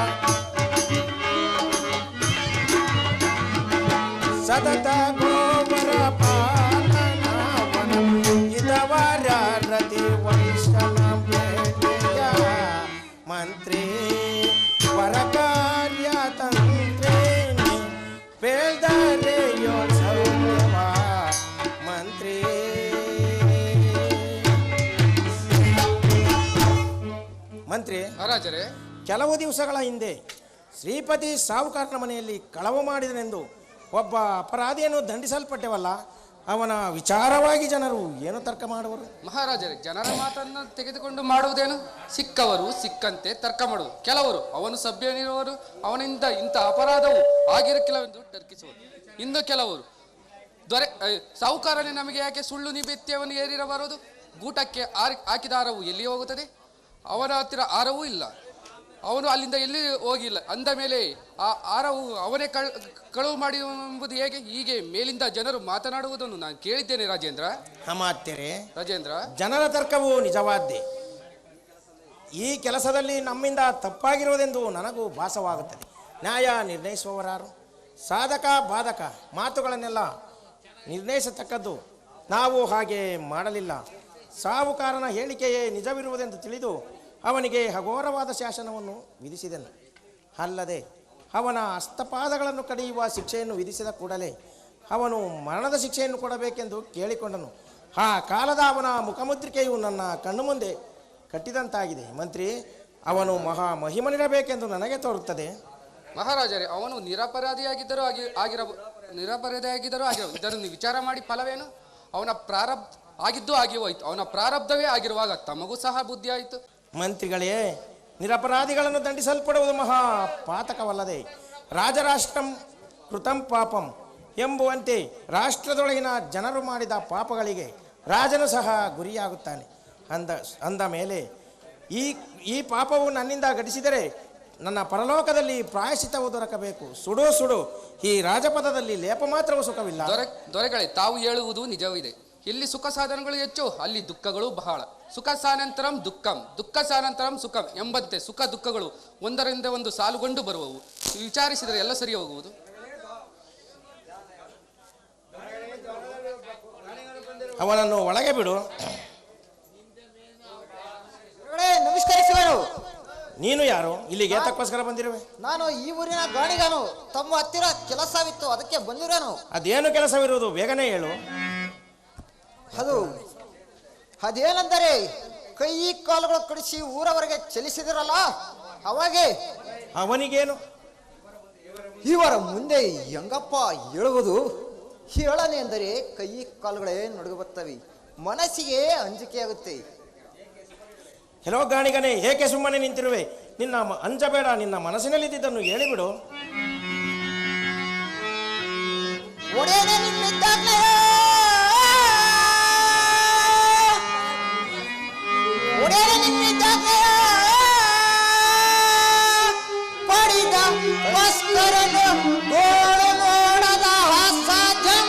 ವರಕಾರ್ಯ ತಂತ್ರೇಣಿ ಬೇಳ್ದರೆಯೋ ಸೌಖ್ಯವ ಮಂತ್ರಿ. ಮಂತ್ರಿ, ಮಹಾರಾಜರೇ, ಕೆಲವು ದಿವಸಗಳ ಹಿಂದೆ ಶ್ರೀಪತಿ ಸಾಹುಕಾರನ ಮನೆಯಲ್ಲಿ ಕಳವು ಮಾಡಿದನೆಂದು ಒಬ್ಬ ಅಪರಾಧಿಯನ್ನು ದಂಡಿಸಲ್ಪಟ್ಟೆವಲ್ಲ, ಅವನ ವಿಚಾರವಾಗಿ ಜನರು ಏನು ತರ್ಕ ಮಾಡುವರು? ಮಹಾರಾಜರೇ, ಜನರ ಮಾತನ್ನು ತೆಗೆದುಕೊಂಡು ಮಾಡುವುದೇನು? ಸಿಕ್ಕವರು ಸಿಕ್ಕಂತೆ ತರ್ಕ ಮಾಡುವುದು. ಕೆಲವರು ಅವನು ಸಭ್ಯನಿರುವವರು ಅವನಿಂದ ಇಂಥ ಅಪರಾಧವು ಆಗಿರಕ್ಕಿಲ್ಲವೆಂದು ಟರ್ಕಿಸುವರು. ಇನ್ನು ಕೆಲವರು ಸಾಹುಕಾರನೇ ನಮಗೆ ಯಾಕೆ ಸುಳ್ಳು ನಿಮಿತ್ಯವನ್ನು ಏರಿರಬಾರದು? ಗೂಟಕ್ಕೆ ಹಾಕಿದ ಆರವು ಎಲ್ಲಿ ಹೋಗುತ್ತದೆ? ಅವನ ಹತ್ತಿರ ಆರವೂ ಇಲ್ಲ, ಅವನು ಅಲ್ಲಿಂದ ಎಲ್ಲಿ ಹೋಗಿಲ್ಲ. ಅಂದ ಮೇಲೆ ಆ ಆರವು ಅವನೇ ಕಳುವು ಮಾಡಿ ಎಂಬುದು ಹೇಗೆ? ಹೀಗೆ ಮೇಲಿಂದ ಜನರು ಮಾತನಾಡುವುದನ್ನು ನಾನು ಕೇಳಿದ್ದೇನೆ ರಾಜೇಂದ್ರ. ಅಮಾತ್ಯರೇ, ರಾಜೇಂದ್ರ, ಜನರ ತರ್ಕವು ನಿಜವಾದ್ದೇ. ಈ ಕೆಲಸದಲ್ಲಿ ನಮ್ಮಿಂದ ತಪ್ಪಾಗಿರುವುದೆಂದು ನನಗೂ ಭಾಸವಾಗುತ್ತದೆ. ನ್ಯಾಯ ನಿರ್ಣಯಿಸುವವರಾರು? ಸಾಧಕ ಬಾಧಕ ಮಾತುಗಳನ್ನೆಲ್ಲ ನಿರ್ಣಯಿಸತಕ್ಕದ್ದು. ನಾವು ಹಾಗೆ ಮಾಡಲಿಲ್ಲ. ಸಾಹುಕಾರನ ಹೇಳಿಕೆಯೇ ನಿಜವಿರುವುದೆಂದು ತಿಳಿದು ಅವನಿಗೆ ಹಘೋರವಾದ ಶಾಸನವನ್ನು ವಿಧಿಸಿದನು. ಅಲ್ಲದೆ ಅವನ ಹಸ್ತಪಾದಗಳನ್ನು ಕಡಿಯುವ ಶಿಕ್ಷೆಯನ್ನು ವಿಧಿಸಿದ ಕೂಡಲೇ ಅವನು ಮರಣದ ಶಿಕ್ಷೆಯನ್ನು ಕೊಡಬೇಕೆಂದು ಕೇಳಿಕೊಂಡನು. ಆ ಕಾಲದ ಅವನ ಮುಖಮುದ್ರಿಕೆಯು ನನ್ನ ಕಣ್ಣು ಮುಂದೆ ಕಟ್ಟಿದಂತಾಗಿದೆ. ಮಂತ್ರಿ, ಅವನು ಮಹಿಮನಿರಬೇಕೆಂದು ನನಗೆ ತೋರುತ್ತದೆ. ಮಹಾರಾಜರೇ, ಅವನು ನಿರಪರಾಧಿಯಾಗಿದ್ದರೂ ಇದನ್ನು ವಿಚಾರ ಮಾಡಿ ಫಲವೇನು? ಅವನ ಆಗಿದ್ದು ಆಗಿ ಹೋಯಿತು. ಅವನ ಪ್ರಾರಬ್ಧವೇ ಆಗಿರುವಾಗ ತಮಗೂ ಸಹ ಬುದ್ಧಿ ಆಯಿತು. ಮಂತ್ರಿಗಳೇ, ನಿರಪರಾಧಿಗಳನ್ನು ದಂಡಿಸಲ್ಪಡುವುದು ಮಹಾ ಪಾತಕವಲ್ಲದೆ ರಾಜರಾಷ್ಟ್ರಂ ಕೃತಂ ಪಾಪಂ ಎಂಬುವಂತೆ ರಾಷ್ಟ್ರದೊಳಗಿನ ಜನರು ಮಾಡಿದ ಪಾಪಗಳಿಗೆ ರಾಜನು ಸಹ ಗುರಿಯಾಗುತ್ತಾನೆ. ಅಂದ ಮೇಲೆ ಈ ಪಾಪವು ನನ್ನಿಂದ ಘಟಿಸಿದರೆ ನನ್ನ ಪರಲೋಕದಲ್ಲಿ ಪ್ರಾಯಶ್ಚಿತ್ತವು ದೊರಕಬೇಕು. ಸುಡು ಈ ರಾಜಪದದಲ್ಲಿ ಲೇಪ ಮಾತ್ರವೂ ಸುಖವಿಲ್ಲ. ದೊರೆಗಳೇ, ತಾವು ಹೇಳುವುದು ನಿಜವಿದೆ. ಎಲ್ಲಿ ಸುಖ ಸಾಧನಗಳು ಹೆಚ್ಚು ಅಲ್ಲಿ ದುಃಖಗಳು ಬಹಳ. ಸುಖ ಸಾನಂತರಂ ದುಃಖಂ, ದುಃಖ ಸಾನಂತರಂ ಸುಖಂ ಎಂಬಂತೆ ಸುಖ ದುಃಖಗಳು ಒಂದರಿಂದ ಒಂದು ಸಾಲುಗೊಂಡು ಬರುವವು. ವಿಚಾರಿಸಿದರೆ ಎಲ್ಲ ಸರಿ ಹೋಗುವುದು. ಅವನನ್ನು ಒಳಗೆ ಬಿಡು. ನಮಸ್ಕರಿಸುವರು. ನೀನು ಯಾರು? ಇಲ್ಲಿಗೆ ತಕ್ಕೋಸ್ಕರ ಬಂದಿರುವೆ? ನಾನು ಈ ಊರಿನ ಗಾಣಿಗನು. ತಮ್ಮ ಹತ್ತಿರ ಕೆಲಸವಿತ್ತು, ಅದಕ್ಕೆ ಬಂದಿರೋನು. ಅದೇನು ಕೆಲಸವಿರುವುದು? ಬೇಗನೆ ಹೇಳು. ಅದೇನೆಂದರೆ ಕೈ ಕಾಲುಗಳು ಕಡಿಸಿ ಊರವರೆಗೆ ಚಲಿಸಿದಿರಲ್ಲ, ಅವಾಗೆ ಅವನಿಗೇನು? ಇವರ ಮುಂದೆ ಹೆಂಗಪ್ಪ ಹೇಳುವುದು? ಹೇಳನೆ ಎಂದರೆ ಕೈ ಕಾಲುಗಳೇ ನಡುಗು ಬರ್ತವೆ, ಮನಸ್ಸಿಗೆ ಅಂಜಿಕೆಯಾಗುತ್ತೆ. ಹೆಲೋ ಗಾಣಿಗನೇ, ಏಕೆ ಸುಮ್ಮನೆ ನಿಂತಿರುವೆ? ನಿನ್ನ ಅಂಜಬೇಡ, ನಿನ್ನ ಮನಸ್ಸಿನಲ್ಲಿದ್ದನ್ನು ಹೇಳಿಬಿಡು. ಒಡೆಯನೇ ನಿನ್ನಿದ್ದಾಗಲೇ ಪಡಿದ ಮಸ್ಕರನು ಗೋಳು ನೋಡದ ಹಾಸ್ಯಂ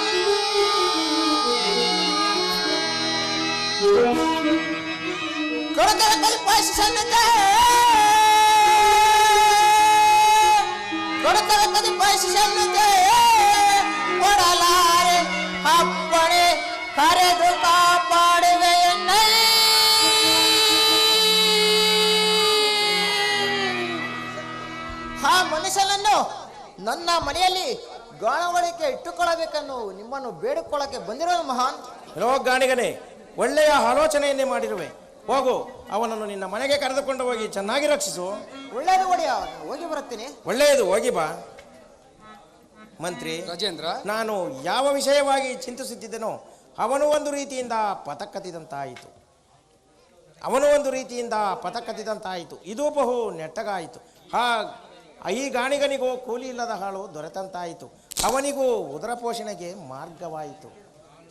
ಕೊಡಕಲ ಕಲ್ಪಸನ್ನತೆ ಕೊಡಲಾರೆ ಅಪ್ಪಣೆ ಕರೆದು ಕಾಪಾಡುವೆಯನ್ನ. ಆ ಮನುಷ್ಯನನ್ನು ನನ್ನ ಮನೆಯಲ್ಲಿ ಗಾಣವಳಿಕೆ ಇಟ್ಟುಕೊಳ್ಳಬೇಕನ್ನು ನಿಮ್ಮನ್ನು ಬೇಡಿಕೊಳ್ಳಕ್ಕೆ ಬಂದಿರೋದು ಮಹಾನ್. ಗಾಣಿಗನೇ, ಒಳ್ಳೆಯ ಆಲೋಚನೆಯನ್ನೇ ಮಾಡಿರುವೆ. ಹೋಗು, ಅವನನ್ನು ನಿನ್ನ ಮನೆಗೆ ಕರೆದುಕೊಂಡು ಹೋಗಿ ಚೆನ್ನಾಗಿ ರಕ್ಷಿಸು. ಒಳ್ಳೆಯದು ಒಡೆಯ, ಹೋಗಿ ಬರುತ್ತೇನೆ. ಒಳ್ಳೆಯದು, ಹೋಗಿ ಬಾ. ಮಂತ್ರಿ ರಾಜೇಂದ್ರ, ನಾನು ಯಾವ ವಿಷಯವಾಗಿ ಚಿಂತಿಸುತ್ತಿದ್ದೆನೋ ಅವನು ಒಂದು ರೀತಿಯಿಂದ ಪತಕತ್ತಿದಂತಾಯಿತು. ಇದು ಬಹು ನೆಟ್ಟಗಾಯಿತು. ಈ ಗಾಣಿಗನಿಗೂ ಕೂಲಿ ಇಲ್ಲದ ಹಾಳು ದೊರೆತಂತಾಯಿತು. ಅವನಿಗೂ ಉದರ ಪೋಷಣೆಗೆ ಮಾರ್ಗವಾಯಿತು.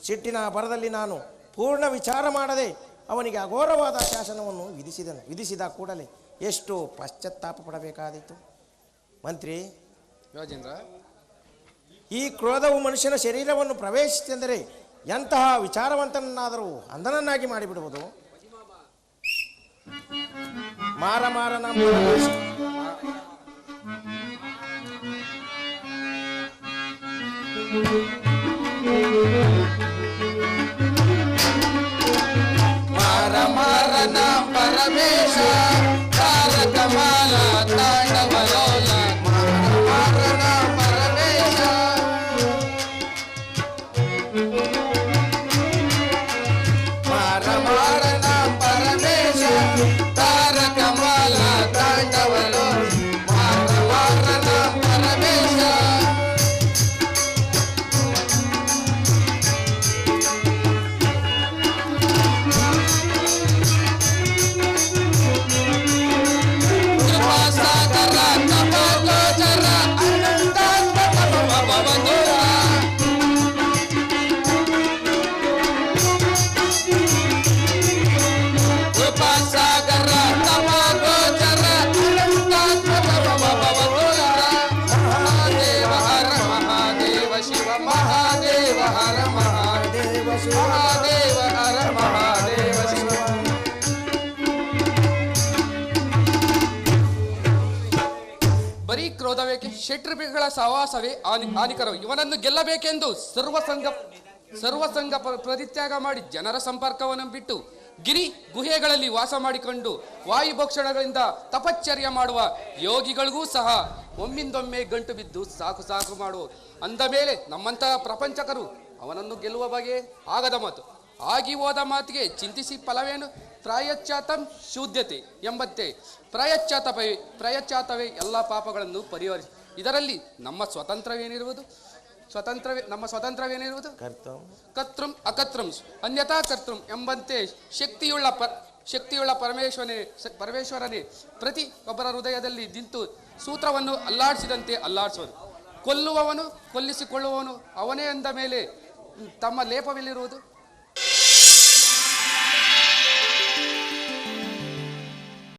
ಸಿಟ್ಟಿನ ಭರದಲ್ಲಿ ನಾನು ಪೂರ್ಣ ವಿಚಾರ ಮಾಡದೆ ಅವನಿಗೆ ಅಘೋರವಾದ ಶಾಸನವನ್ನು ವಿಧಿಸಿದ ಕೂಡಲೇ ಎಷ್ಟು ಪಶ್ಚಾತ್ತಾಪ ಪಡಬೇಕಾದೀತು. ಮಂತ್ರಿ ರಾಜೇಂದ್ರ, ಈ ಕ್ರೋಧವು ಮನುಷ್ಯನ ಶರೀರವನ್ನು ಪ್ರವೇಶಿಸಿತೆಂದರೆ ಎಂತಹ ವಿಚಾರವಂತನನ್ನಾದರೂ ಅಂಧನನ್ನಾಗಿ ಮಾಡಿಬಿಡುವುದು. ಮಾರನ ಪರಮೇಶ ತಾರಕಮಾಲ ತಾಂಡವ ಬರೀ ಕ್ರೋಧವೇಕೆ, ಷಟ್ರಿಪಿಗಳ ಸಹವಾಸವೇ ಹಾನಿಕರವು. ಇವನನ್ನು ಗೆಲ್ಲಬೇಕೆಂದು ಸರ್ವಸಂಗ ಪರಿತ್ಯಾಗ ಮಾಡಿ ಜನರ ಸಂಪರ್ಕವನ್ನು ಬಿಟ್ಟು ಗಿರಿ ಗುಹೆಗಳಲ್ಲಿ ವಾಸ ಮಾಡಿಕೊಂಡು ವಾಯುಭಕ್ಷಣಗಳಿಂದ ತಪಶ್ಚರ್ಯ ಮಾಡುವ ಯೋಗಿಗಳಿಗೂ ಸಹ ಒಮ್ಮಿಂದೊಮ್ಮೆ ಗಂಟು ಬಿದ್ದು ಸಾಕು ಸಾಕು ಮಾಡುವ ಅಂದ ಮೇಲೆ ನಮ್ಮಂತಹ ಪ್ರಪಂಚಕರು ಅವನನ್ನು ಗೆಲ್ಲುವ ಬಗೆ ಆಗದ ಮಾತು. ಆಗಿ ಹೋದ ಮಾತಿಗೆ ಚಿಂತಿಸಿ ಫಲವೇನು? ಪ್ರಾಯಶ್ಚಾತಂ ಶೂದ್ಯತೆ ಎಂಬಂತೆ ಪ್ರಾಯಶ್ಚಾತವೇ ಎಲ್ಲ ಪಾಪಗಳನ್ನು ಪರಿಹರಿಸಿ. ಇದರಲ್ಲಿ ನಮ್ಮ ಸ್ವತಂತ್ರವೇನಿರುವುದು? ನಮ್ಮ ಸ್ವತಂತ್ರವೇನಿರುವುದು? ಕರ್ತೃಂ ಅಕರ್ತೃಂ ಅನ್ಯಥಾ ಕರ್ತೃಂ ಎಂಬಂತೆ ಶಕ್ತಿಯುಳ್ಳ ಪರಮೇಶ್ವರನೇ ಪ್ರತಿ ಒಬ್ಬರ ಹೃದಯದಲ್ಲಿ ನಿಂತು ಸೂತ್ರವನ್ನು ಅಲ್ಲಾಡಿಸಿದಂತೆ ಅಲ್ಲಾಡಿಸುವನು. ಕೊಲ್ಲುವವನು ಕೊಲ್ಲಿಸಿಕೊಳ್ಳುವವನು ಅವನೇ ಅಂದ ಮೇಲೆ ತಮ್ಮ ಲೇಪವಿಲ್ಲಿರುವುದು.